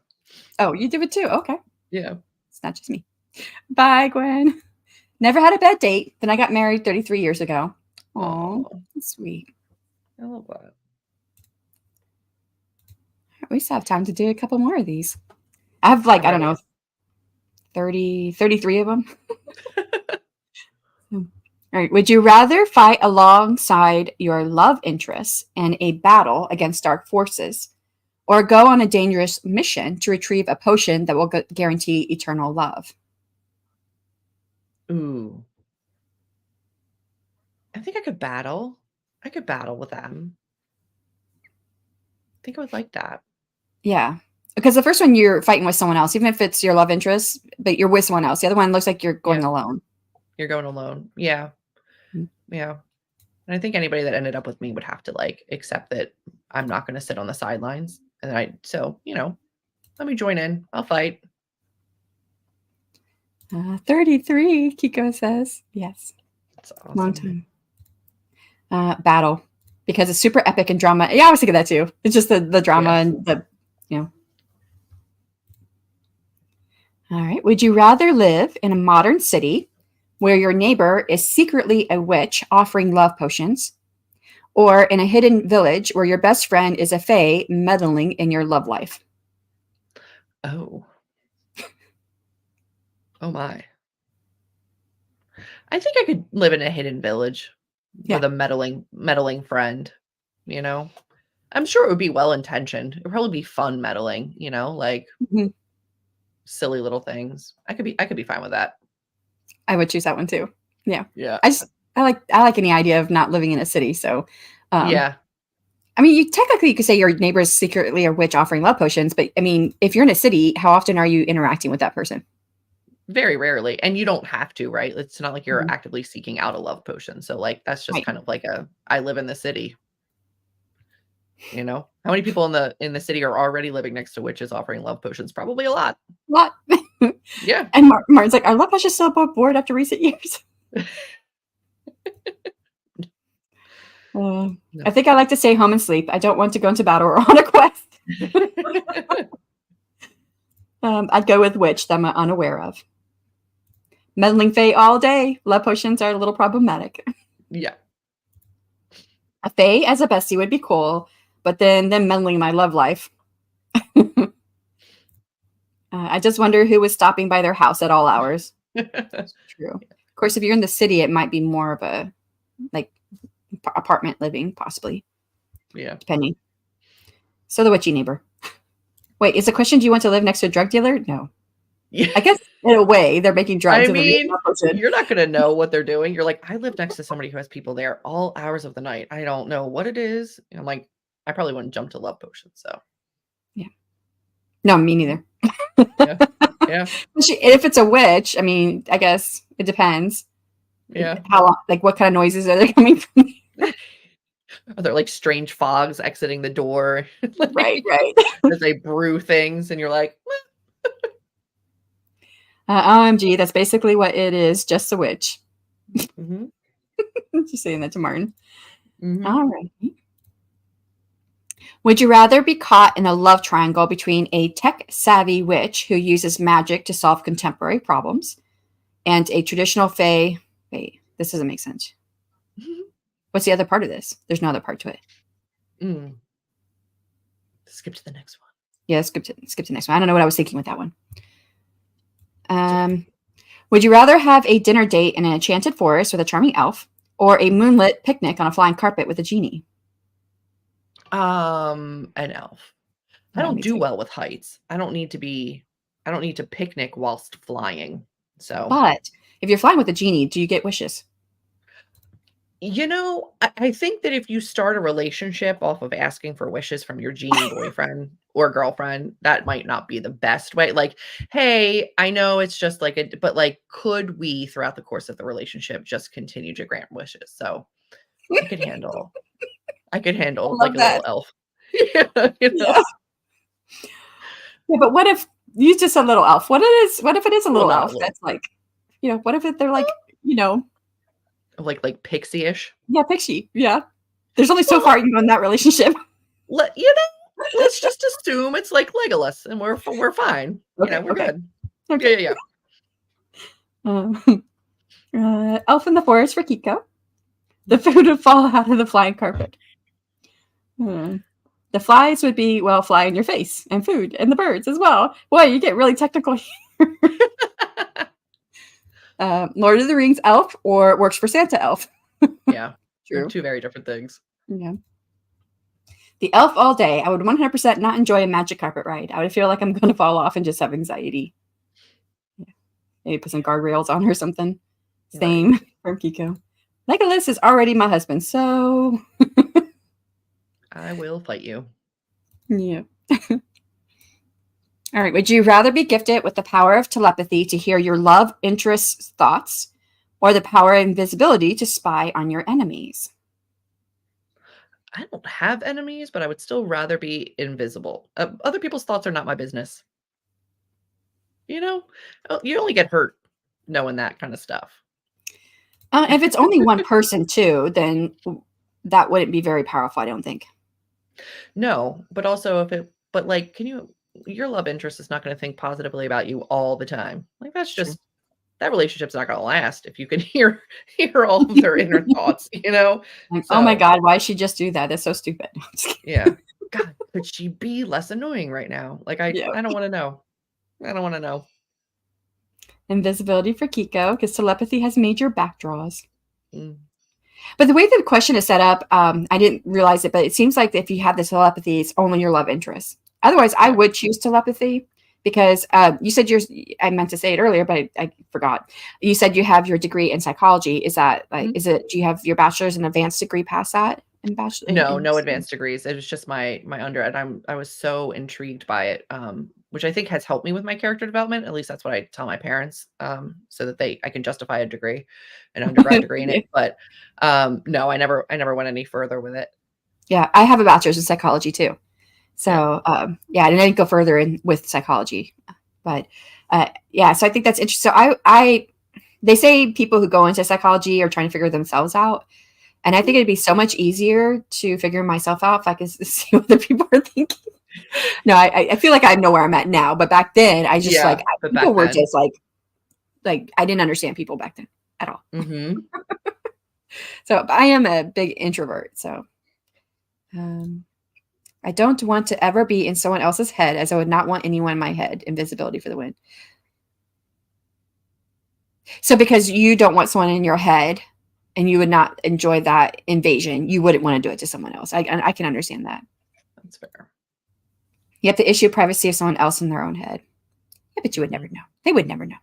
Oh, you did it too. Okay. Yeah. It's not just me. Bye, Gwen. Never had a bad date. Then I got married 33 years ago. Oh, Oh, sweet. I love that. We still have time to do a couple more of these. I have like, I'm I don't ready. know, 33 of them. All right. Would you rather fight alongside your love interests in a battle against dark forces or go on a dangerous mission to retrieve a potion that will guarantee eternal love? Ooh. I think I could battle. I could battle with them. I think I would like that. Yeah. Because the first one you're fighting with someone else, even if it's your love interest, but you're with someone else. The other one looks like you're Yeah, going alone. you're going alone. Yeah, Mm. yeah. And I think anybody that ended up with me would have to, like, accept that I'm not gonna sit on the sidelines, and let me join in. I'll fight. 33, Kiko says. Yes. That's Long awesome. time. Battle. Because it's super epic and drama. Yeah, I was thinking that too. It's just the drama Yeah. and you know. All right. Would you rather live in a modern city where your neighbor is secretly a witch offering love potions, or in a hidden village where your best friend is a fae meddling in your love life? Oh. Oh my. I think I could live in a hidden village with Yeah. a meddling friend, you know? I'm sure it would be well-intentioned. It'd probably be fun meddling, like Mhm. silly little things. I could be fine with that. I would choose that one too. Yeah. Yeah. I like any idea of not living in a city. So, Yeah. I mean, you could say your neighbors secretly are witch offering love potions, but I mean, if you're in a city, how often are you interacting with that person? Very rarely. And you don't have to, right? It's not like you're Mhm. actively seeking out a love potion. So like that's just Right. kind of like I live in the city, you know? How many people in the city are already living next to witches offering love potions? Probably a lot. What? Yeah. And Martin's like, "Are love potions still above board after recent years?" I No. think I like to stay home and sleep. I don't want to go into battle or on a quest. I'd go with witch that I'm unaware of. Meddling fae all day. Love potions are a little problematic. Yeah. A fae as a bestie would be cool, but then them meddling my love life. I just wonder who was stopping by their house at all hours. True. Of course, if you're in the city, it might be more of a like apartment living, possibly, Yeah. depending. So the witchy neighbor. Wait, is the question, do you want to live next to a drug dealer? No. Yeah. I guess in a way they're making drugs. I And mean, they're you're not gonna know what they're doing. You're like, I live next to somebody who has people there all hours of the night. I don't know what it is. And I'm like, I probably wouldn't jump to love potions. So yeah. No, me neither. yeah. Yeah. If it's a witch, I mean, I guess it depends. Yeah. How long, like what kind of noises are they coming from? Are there like strange fogs exiting the door? Right, Like, right. as they brew things, and you're like, OMG, that's basically what it is, just a witch. mm-hmm, Just saying that to Martin. mm-hmm. All right. Would you rather be caught in a love triangle between a tech-savvy witch who uses magic to solve contemporary problems and a traditional fae? Wait, this doesn't make sense. What's the other part of this? There's no other part to it. Mm. Skip to the next one. Yeah, skip to the next one. I don't know what I was thinking with that one. Would you rather have a dinner date in an enchanted forest with a charming elf or a moonlit picnic on a flying carpet with a genie? An elf. I Yeah, don't me do too. well with heights. I don't need to picnic whilst flying. So, But if you're flying with a genie, do you get wishes? I think that if you start a relationship off of asking for wishes from your genie boyfriend or girlfriend, that might not be the best way. Like, hey, I know it's just like but like, could we throughout the course of the relationship just continue to grant wishes? So I could handle I like love a little that. elf. Yeah, you know, Yeah. Yeah, but what if you just a little elf? What if it is a well, little not a elf little, that's like, what if they're like, you know, like pixie-ish. yeah, pixie. Yeah. There's only so Well, far you can go in that relationship. let's just assume it's like Legolas, and we're fine. Okay, We're okay, good. Yeah, okay. yeah, Um, elf in the forest for Kiko. The food would fall out of the flying carpet. The flies would be, well, fly in your face, and food, and the birds as well. Boy, you get really technical here. Lord of the Rings elf or works for Santa elf. yeah. They're True. two very different things. Yeah. The elf all day. I would 100% not enjoy a magic carpet ride. I would feel like I'm going to fall off and just have anxiety. Yeah. Maybe put some guardrails on or something. Same Right. from Kiko. Legolas is already my husband, so I will fight you. yeah. All right. Would you rather be gifted with the power of telepathy to hear your love interest's thoughts or the power of invisibility to spy on your enemies? I don't have enemies, but I would still rather be invisible. Other people's thoughts are not my business. You know, you only get hurt knowing that kind of stuff. If it's only one person, too, then that wouldn't be very powerful, I don't think. No, but also but like, your love interest is not going to think positively about you all the time. Like that's True. just that relationship's not going to last if you can hear all of their inner thoughts. Like, oh my So God, why did she just do that? That's so stupid. yeah, God, could she be less annoying right now? Like Yeah. I don't want to know. I don't want to know. Invisibility for Kiko, because telepathy has major backdraws. Mm. But the way the question is set up, I didn't realize it, but it seems like if you have this telepathy, it's only your love interest. Otherwise, I Yeah. would choose telepathy because you said I meant to say it earlier, but I forgot. You said you have your degree in psychology. Is that like, do you have your bachelor's and advanced degree past that? No advanced degrees. It was just my under, and I was so intrigued by it, which I think has helped me with my character development. At least that's what I tell my parents, so that I can justify a degree, an undergrad degree in it. But no, I never went any further with it. Yeah, I have a bachelor's in psychology too. So yeah, I didn't go further in with psychology, but yeah. So I think that's interesting. So they say people who go into psychology are trying to figure themselves out. And I think it'd be so much easier to figure myself out if I could see what other people are thinking. No, I feel like I know where I'm at now, but back then I just people were just like I didn't understand people back then at all. Mm-hmm. So I am a big introvert. So I don't want to ever be in someone else's head, as I would not want anyone in my head. Invisibility for the win. So because you don't want someone in your head, and you would not enjoy that invasion, you wouldn't want to do it to someone else. I can understand that. That's fair. You have to issue privacy of someone else in their own head. Yeah, but you would never know. They would never know.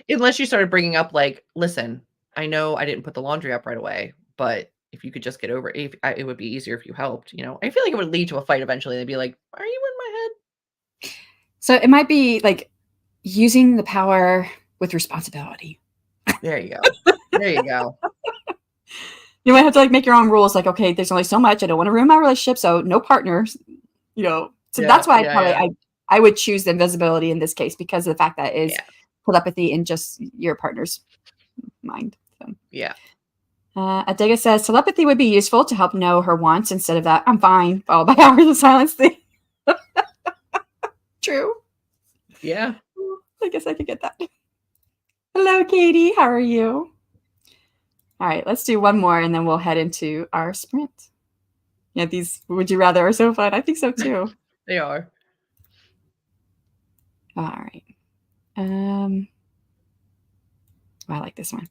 Unless you started bringing up like, listen, I know I didn't put the laundry up right away, but if you could just get over it, it would be easier if you helped. You know, I feel like it would lead to a fight eventually. They'd be like, are you in my head? So it might be like using the power with responsibility. There you go. There you go. You might have to like make your own rules. Like, okay, there's only so much. I don't want to ruin my relationship, so no partners. You know, so that's why I would choose the invisibility in this case, because of the fact that it is telepathy in just your partner's mind. So. Yeah. Adega says telepathy would be useful to help know her wants instead of that I'm fine followed by hours of silence thing. True. Yeah. I guess I could get that. Hello, Katie. How are you? All right, let's do one more and then we'll head into our sprint. Yeah, these would you rather are so fun. I think so too. They are. All right. I like this one.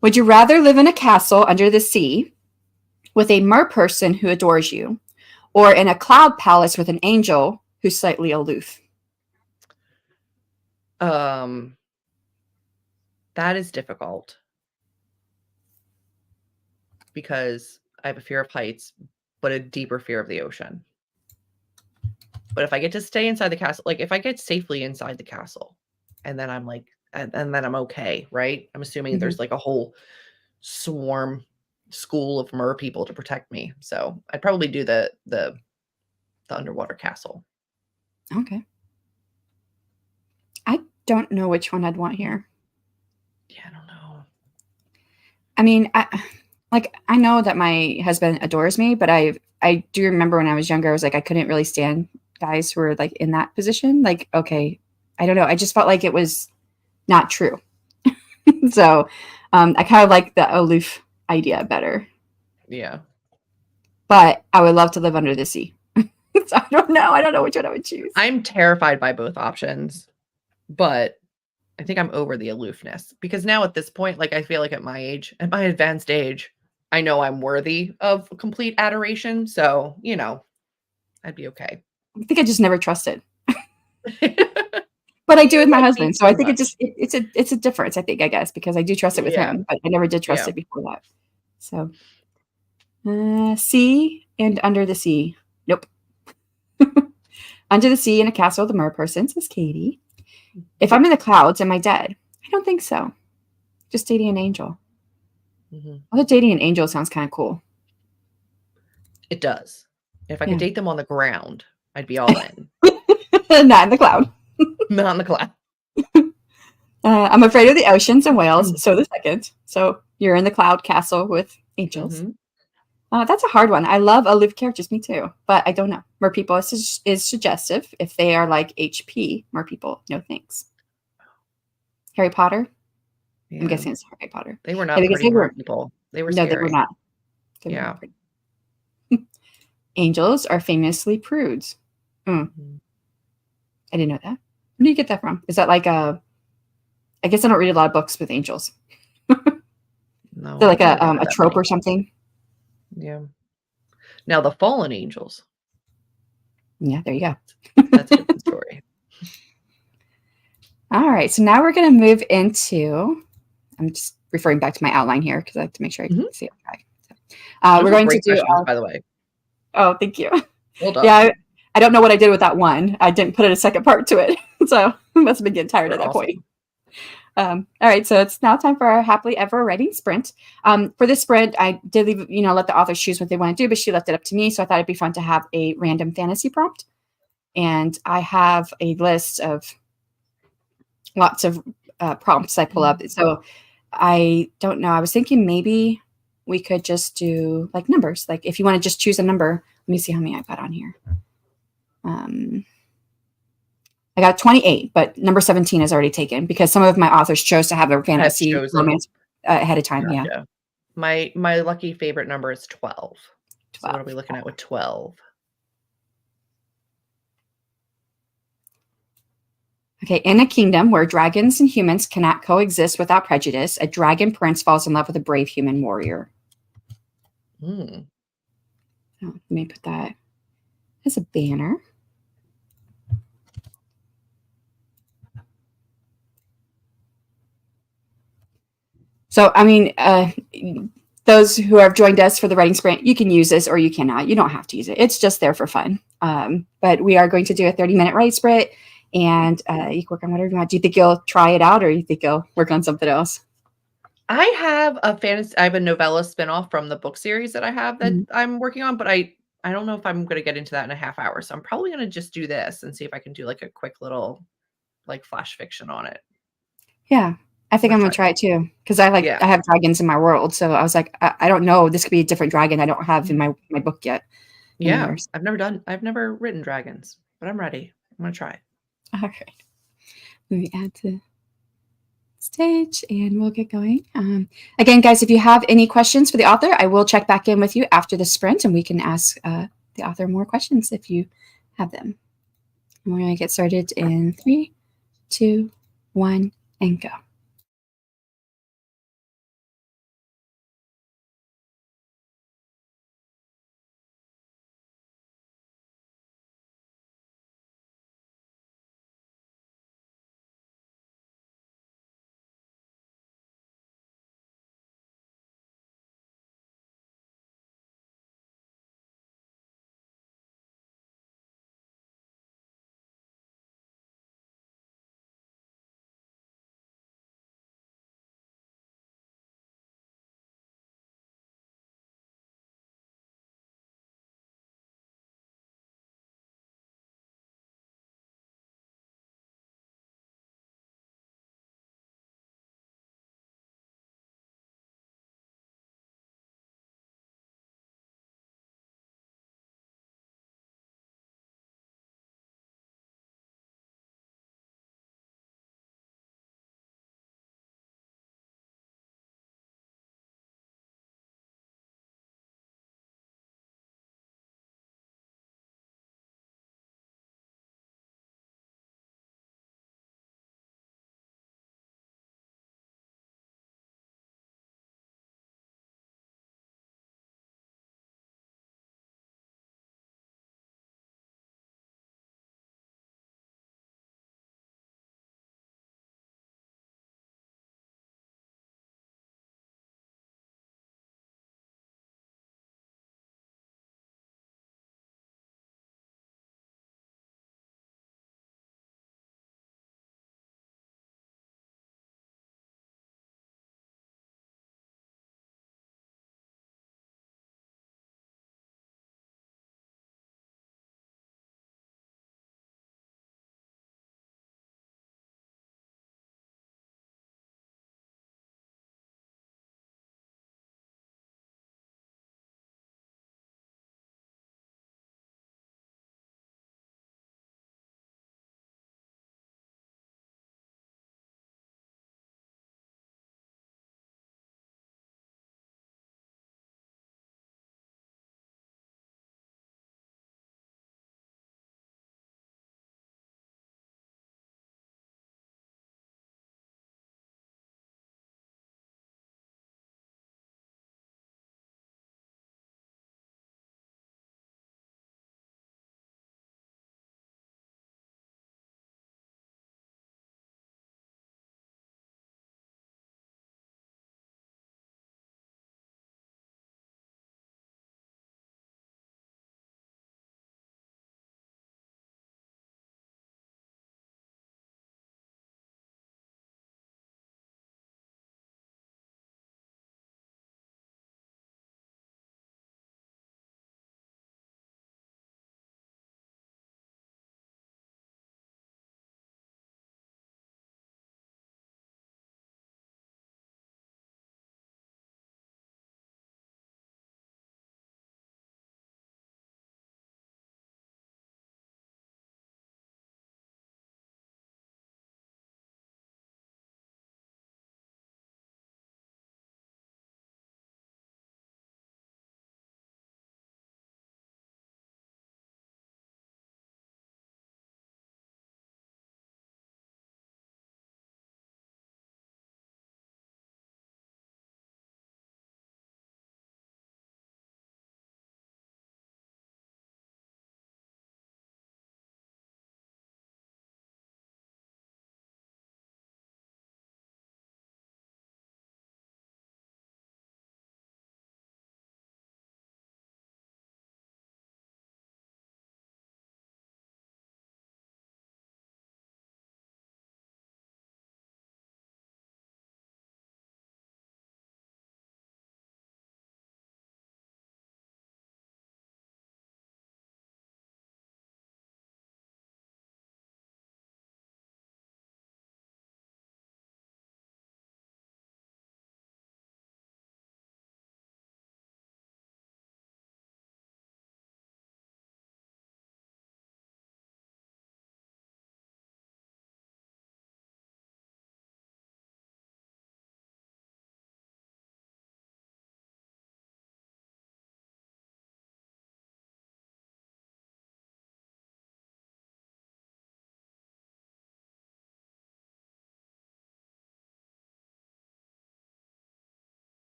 Would you rather live in a castle under the sea with a merperson who adores you, or in a cloud palace with an angel who's slightly aloof? That is difficult because I have a fear of heights, but a deeper fear of the ocean. But if I get to stay inside the castle, like if I get safely inside the castle, and then I'm like, and then I'm okay, right? I'm assuming there's like a whole school of mer people to protect me. So I'd probably do the underwater castle. Okay. I don't know which one I'd want here. Yeah, I don't know. I mean, I know that my husband adores me, but I do remember when I was younger, I was like, I couldn't really stand guys who were like in that position. Like, okay, I don't know. I just felt like it was not true. So I kind of like the aloof idea better. Yeah. But I would love to live under the sea. So I don't know. I don't know which one I would choose. I'm terrified by both options, but I think I'm over the aloofness because now at this point, like I feel like at my age, at my advanced age, I know I'm worthy of complete adoration. So, you know, I'd be okay. I think I just never trusted. But I do with my husband. So I think it's a difference, I think, I guess, because I do trust it with him, but I never did trust it before that. So sea and under the sea. Nope. Under the sea in a castle with a merperson, says Katie. If I'm in the clouds, am I dead? I don't think so. Just dating an angel. Although dating an angel sounds kind of cool. It does. If I could date them on the ground, I'd be all in. Not in the cloud. Not in the cloud. I'm afraid of the oceans and whales. So the second. So you're in the cloud castle with angels. That's a hard one. I love aloof characters. Me too. But I don't know. Mer people is suggestive. If they are like HP, mer people, no thanks. Harry Potter. Yeah. I'm guessing it's Harry Potter. They were not pretty mer people. They were scary. No, they were not. They were not pretty. Angels are famously prudes. I didn't know that. Where do you get that from? Is that like I guess I don't read a lot of books with angels. No. They're like a trope or something. Yeah. Now the fallen angels. Yeah, there you go. That's a different story. All right, so now we're going to move into, I'm just referring back to my outline here because I like to make sure I can Mhm. see it. Okay. Those We're are going to great do, questions, by the way. oh, thank you. Well Yeah, done. I don't know what I did with that one. I didn't put in a second part to it. So I must have been getting tired at They're that point. awesome. All right, so it's now time for our happily ever writing sprint. For this sprint, I did leave, let the authors choose what they want to do, but she left it up to me. So I thought it'd be fun to have a random fantasy prompt. And I have a list of lots of prompts I pull up. So I don't know. I was thinking maybe we could just do like numbers. Like if you want to just choose a number, let me see how many I got on here. I got 28, but number 17 is already taken because some of my authors chose to have a Have fantasy chosen. romance ahead of time. Yeah. Gotcha. My lucky favorite number is 12. So what are 12. we looking at with 12? Okay. In a kingdom where dragons and humans cannot coexist without prejudice, a dragon prince falls in love with a brave human warrior. Mm. Oh, let me put that as a banner. So, I mean, those who have joined us for the writing sprint, you can use this or you cannot. You don't have to use it. It's just there for fun. But we are going to do a 30-minute writing sprint, and you can work on whatever you want. Do you think you'll try it out, or you think you'll work on something else? I have a novella spinoff from the book series that I have that Mhm. I'm working on, but I don't know if I'm gonna get into that in a half hour. So I'm probably gonna just do this and see if I can do like a quick little like flash fiction on it. Yeah, I I'm think gonna I'm gonna try try that. it too because I Yeah. have dragons in my world. So I was like, I don't know. This could be a different dragon I don't have in Mhm. my book yet Yeah. anywhere. I've never written dragons, but I'm ready. I'm gonna try it. All right, let me add to stage and we'll get going. Again, guys, if you have any questions for the author, I will check back in with you after the sprint and we can ask the author more questions if you have them. And we're going to get started in 3, 2, 1, and go.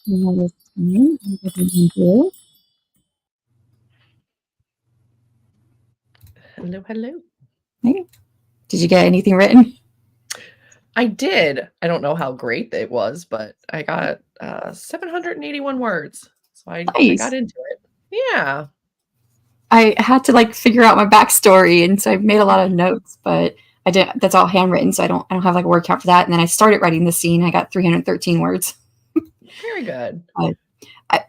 Hello, hello. Hey. Did you get anything written? I did. I don't know how great it was, but I got 781 words. So I got Nice. into it. Yeah. I had to like figure out my backstory, and so I made a lot of notes, but I didn't. That's all handwritten, so I don't have like a word count for that. And then I started writing the scene. I got 313 words. Very good.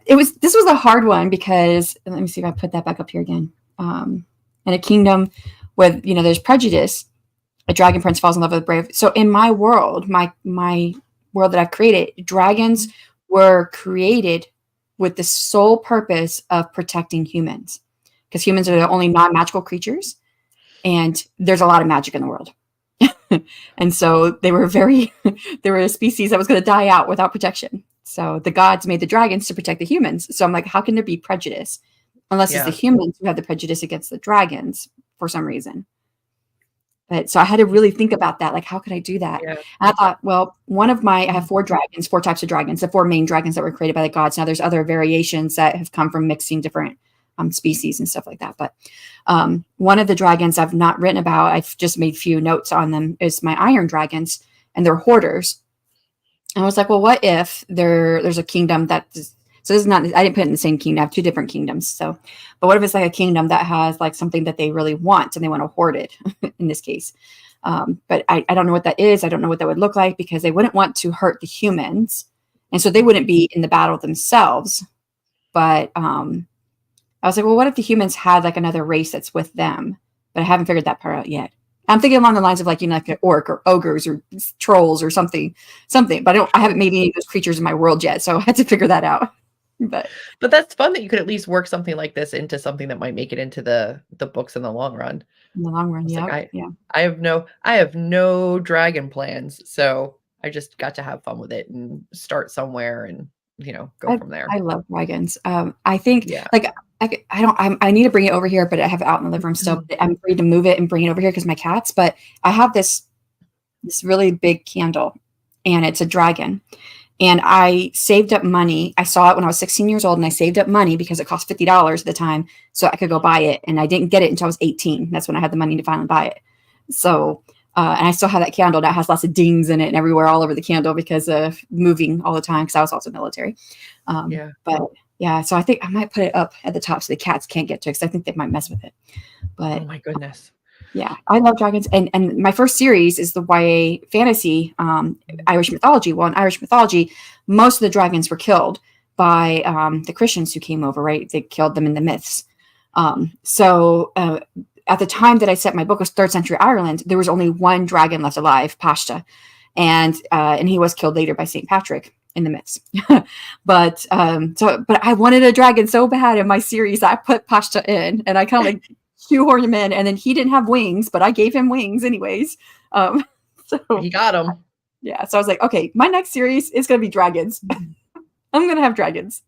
This was a hard one because let me see if I put that back up here again. In a kingdom with there's prejudice, a dragon prince falls in love with a brave. So in my world, my world that I've created, dragons were created with the sole purpose of protecting humans, because humans are the only non-magical creatures, and there's a lot of magic in the world. And so they were a species that was going to die out without protection. So the gods made the dragons to protect the humans. So I'm like, how can there be prejudice unless it's the humans who have the prejudice against the dragons for some reason? But so I had to really think about that. Like, how could I do that? Yeah. And I thought, well, I have four types of dragons, the four main dragons that were created by the gods. Now there's other variations that have come from mixing different species and stuff like that. But one of the dragons I've not written about, I've just made few notes on them, is my iron dragons, and they're hoarders. And I was like, well, what if there's a kingdom that so this is not, I didn't put it in the same kingdom. I have two different kingdoms. So, but what if it's like a kingdom that has like something that they really want and they want to hoard it in this case? But I don't know what that is. I don't know what that would look like, because they wouldn't want to hurt the humans. And so they wouldn't be in the battle themselves. But I was like, well, what if the humans had like another race that's with them? But I haven't figured that part out yet. I'm thinking along the lines of like, like an orc or ogres or trolls or something. But I haven't made any of those creatures in my world yet. So I had to figure that out. But that's fun that you could at least work something like this into something that might make it into the books in the long run. In the long run, yeah. Like, I have no dragon plans, so I just got to have fun with it and start somewhere and go from there. I love dragons. I think like I need to bring it over here, but I have it out in the living room still. I'm afraid to move it and bring it over here because my cats. But I have this really big candle, and it's a dragon. And I saved up money. I saw it when I was 16 years old, and I saved up money because it cost $50 at the time, so I could go buy it. And I didn't get it until I was 18. That's when I had the money to finally buy it. So, and I still have that candle that has lots of dings in it and everywhere, all over the candle, because of moving all the time, because I was also military. But yeah, so I think I might put it up at the top so the cats can't get to it, because I think they might mess with it. But oh my goodness. Yeah, I love dragons. And my first series is the YA fantasy, Irish mythology. Well, in Irish mythology, most of the dragons were killed by the Christians who came over, right? They killed them in the myths. So at the time that I set my book was 3rd century Ireland, there was only one dragon left alive, Pashta. And he was killed later by St. Patrick in the myths. But I wanted a dragon so bad in my series, I put Pashta in, and I kind of like shoehorn him in, and then he didn't have wings, but I gave him wings anyways. So he got them. Yeah. So I was like, okay, my next series is going to be dragons. I'm going to have dragons.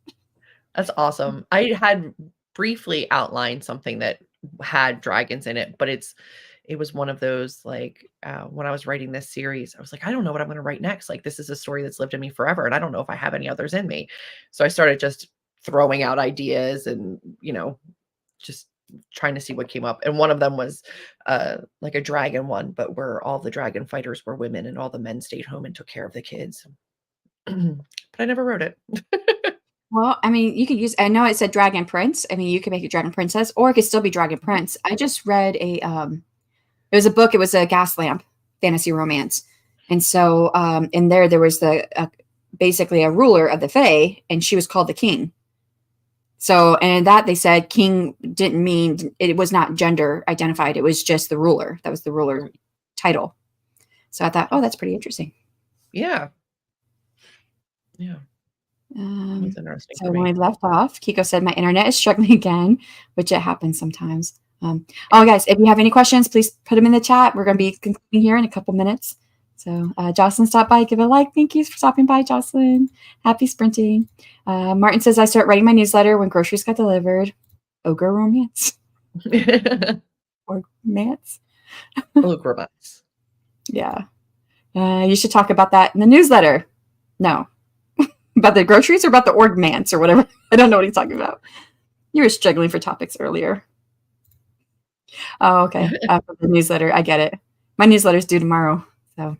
That's awesome. I had briefly outlined something that had dragons in it, but it was one of those, like, when I was writing this series, I was like, I don't know what I'm going to write next. Like, this is a story that's lived in me forever, and I don't know if I have any others in me. So I started just throwing out ideas and, just trying to see what came up. And one of them was like a dragon one, but where all the dragon fighters were women and all the men stayed home and took care of the kids. But I never wrote it. Well, I mean, you could use, I know it said dragon prince. I mean, you could make it dragon princess, or it could still be dragon prince. I just read it was a book. It was a gas lamp fantasy romance. And so in there was basically a ruler of the Fae, and she was called the king. So, and in that they said king didn't mean, it was not gender identified. It was just the ruler. That was the ruler title. So I thought, oh, that's pretty interesting. Yeah. Yeah. That's interesting. So when we left off, Kiko said, my internet is struggling again, which it happens sometimes. Oh, guys, if you have any questions, please put them in the chat. We're going to be concluding here in a couple minutes. So Jocelyn stopped by, give a like. Thank you for stopping by, Jocelyn. Happy sprinting. Martin says, I start writing my newsletter when groceries got delivered. Ogre romance. Or romance. Ogre romance. Yeah. You should talk about that in the newsletter. No. About the groceries or about the orgmance or whatever? I don't know what he's talking about. You were struggling for topics earlier. Oh, okay. For the newsletter. I get it. My newsletter's due tomorrow. So,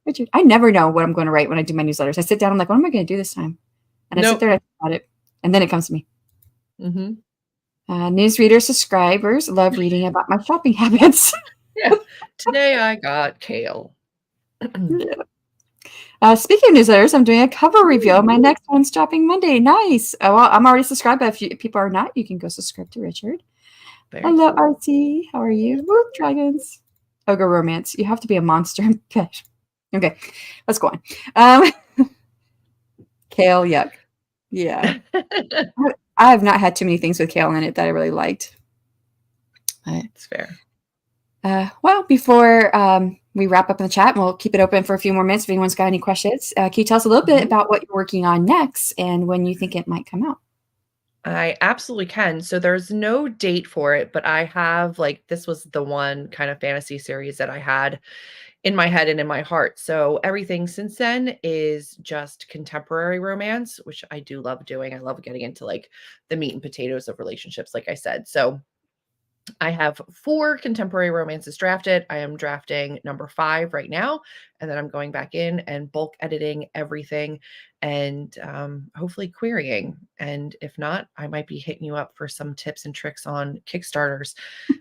Richard, I never know what I'm going to write when I do my newsletters. I sit down, I'm like, what am I going to do this time? And I sit there and I think about it, and then it comes to me. Newsreader subscribers love reading about my shopping habits. Yeah. Today I got kale. Speaking of newsletters, I'm doing a cover review. My next one's dropping Monday. Nice. Well, I'm already subscribed, but if people are not, you can go subscribe to Richard. Hello, RT. How are you? Woo, dragons. Ogre romance. You have to be a monster and fish. Okay, let's go on. Kale, yuck. Yeah. I have not had too many things with kale in it that I really liked. It's fair. Well, before we wrap up in the chat, and we'll keep it open for a few more minutes if anyone's got any questions. Can you tell us a little bit about what you're working on next and when you think it might come out? I absolutely can. So there's no date for it, but I have this was the one kind of fantasy series that I had in my head and in my heart. So everything since then is just contemporary romance, which I do love doing. I love getting into the meat and potatoes of relationships, like I said. So I have 4 contemporary romances drafted. I am drafting number 5 right now, and then I'm going back in and bulk editing everything and hopefully querying. And if not, I might be hitting you up for some tips and tricks on Kickstarters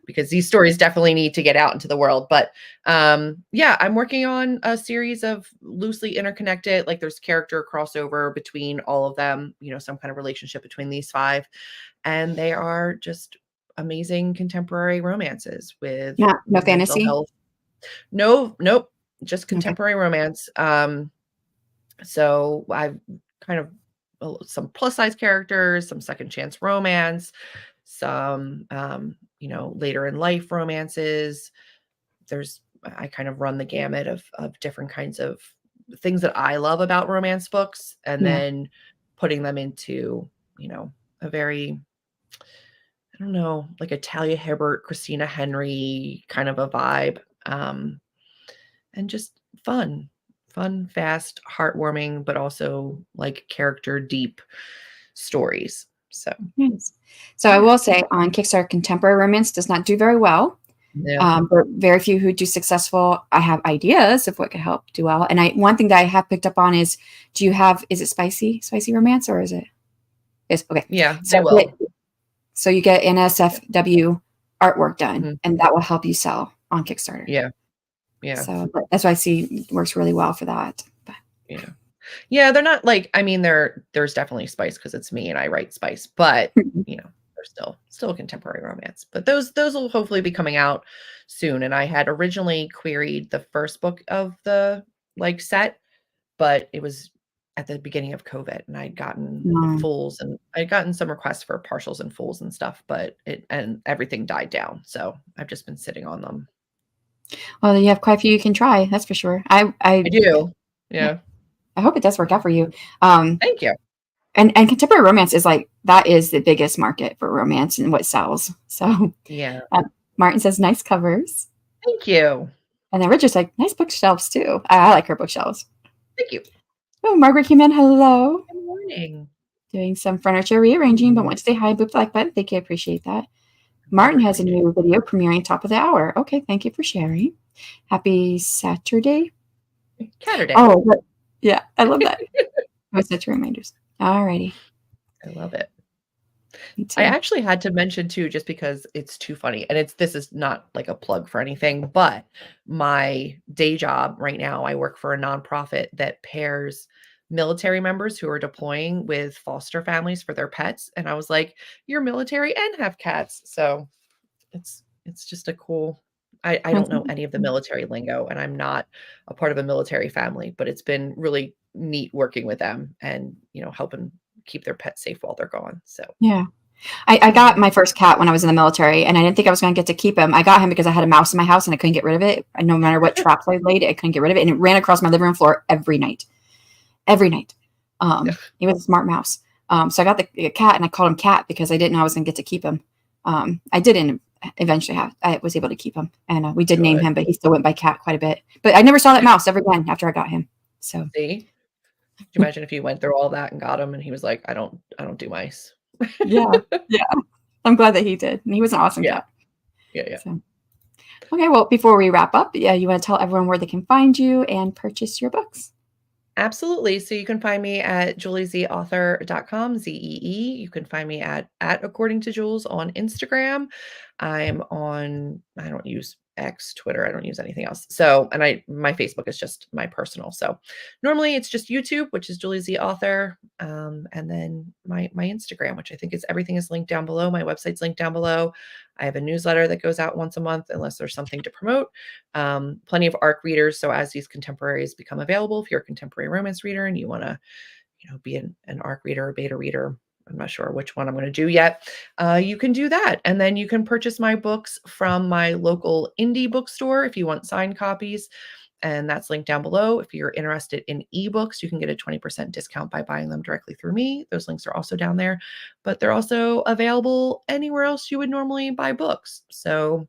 because these stories definitely need to get out into the world. But yeah, I'm working on a series of loosely interconnected, there's character crossover between all of them, some kind of relationship between these 5. And they are just amazing contemporary romances with no fantasy health. Nope, just contemporary romance. So I've kind of some plus size characters, some second chance romance, some later in life romances. I kind of run the gamut of different kinds of things that I love about romance books, and then putting them into a very, I don't know, a Talia Hibbert, Christina Henry kind of a vibe. And just fun, fast, heartwarming, but also character deep stories. So, nice. So I will say on Kickstarter, contemporary romance does not do very well. Yeah. But very few who do successful. I have ideas of what could help do well. And one thing that I have picked up on is, is it spicy romance, or is it? Yes. Okay. Yeah. So you get NSFW artwork done, and that will help you sell on Kickstarter. Yeah. Yeah. So that's why I see it works really well for that. But. Yeah. Yeah. They're not there's definitely spice because it's me and I write spice, but they're still a contemporary romance. But those will hopefully be coming out soon. And I had originally queried the first book of the set, but it was at the beginning of COVID, and I'd gotten fulls, and I'd gotten some requests for partials and fulls and stuff, but everything died down. So I've just been sitting on them. Well, you have quite a few you can try. That's for sure. I do. Yeah. I hope it does work out for you. Thank you. And contemporary romance is that is the biggest market for romance and what sells. So yeah. Martin says nice covers. Thank you. And then Richard's nice bookshelves too. I like her bookshelves. Thank you. Oh, Margaret came in. Hello. Good morning. Doing some furniture rearranging, but want to say hi. Boop the like button. Thank you. I appreciate that. Martin has a new video premiering top of the hour. Okay, thank you for sharing. Happy Saturday. Saturday. Oh, yeah, I love that. I set your reminders. All righty. I love it. I actually had to mention too, just because it's too funny, and this is not a plug for anything, but my day job right now, I work for a nonprofit that pairs military members who are deploying with foster families for their pets. And I was like, you're military and have cats. So it's just a cool, I don't know any of the military lingo, and I'm not a part of a military family, but it's been really neat working with them and, helping keep their pets safe while they're gone. So, yeah. I got my first cat when I was in the military, and I didn't think I was going to get to keep him. I got him because I had a mouse in my house and I couldn't get rid of it. And no matter what traps I laid, I couldn't get rid of it. And it ran across my living room floor every night. He was a smart mouse. So I got the cat, and I called him Cat because I didn't know I was going to get to keep him. I didn't eventually I was able to keep him, and we did name him, but he still went by Cat quite a bit. But I never saw that mouse ever again after I got him. So see, you imagine if you went through all that and got him and he was like, I don't do mice. Yeah. Yeah. I'm glad that he did. And he was an awesome Yeah. cat. Yeah. So, okay. Well, before we wrap up, yeah, you want to tell everyone where they can find you and purchase your books? Absolutely. So you can find me at juliezauthor.com, Zee. You can find me at According to Jules on Instagram. I'm on, I don't use X, Twitter, I don't use anything else. So, and my Facebook is just my personal. So normally it's just YouTube, which is Julie Z Author. And then my Instagram, which I think is everything is linked down below. My website's linked down below. I have a newsletter that goes out once a month, unless there's something to promote. Plenty of ARC readers. So as these contemporaries become available, if you're a contemporary romance reader and you want to, be an ARC reader or beta reader, I'm not sure which one I'm going to do yet. You can do that. And then you can purchase my books from my local indie bookstore if you want signed copies. And that's linked down below. If you're interested in ebooks, you can get a 20% discount by buying them directly through me. Those links are also down there, but they're also available anywhere else you would normally buy books. So,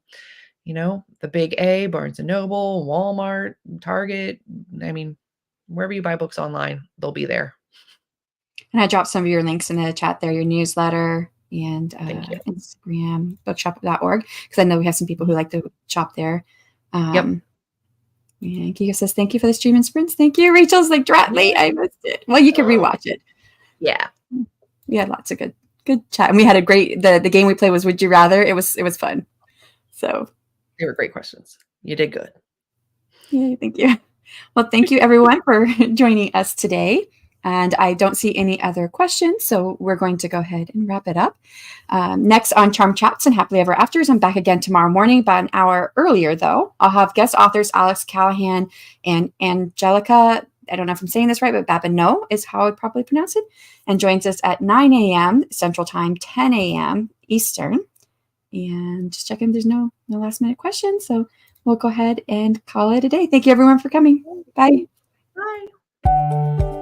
the big A, Barnes and Noble, Walmart, Target, I mean, wherever you buy books online, they'll be there. And I dropped some of your links in the chat there, your newsletter and Thank you. Instagram, bookshop.org, because I know we have some people who like to shop there. Yep. Yeah, Kiko says, thank you for the stream and sprints. Thank you. Rachel's like, drat late. I missed it. Well, you can rewatch it. Yeah. We had lots of good chat. And we had a great, the game we played was Would You Rather? It was fun. So They were great questions. You did good. Yeah, thank you. Well, thank you everyone for joining us today. And I don't see any other questions, so we're going to go ahead and wrap it up. Next on Charm Chats and Happily Ever Afters, I'm back again tomorrow morning, about an hour earlier, though. I'll have guest authors Alex Callahan and Angelica, I don't know if I'm saying this right, but Babineau is how I would probably pronounce it, and joins us at 9 a.m. Central Time, 10 a.m. Eastern. And just checking there's no last minute questions, so we'll go ahead and call it a day. Thank you everyone for coming. Bye. Bye.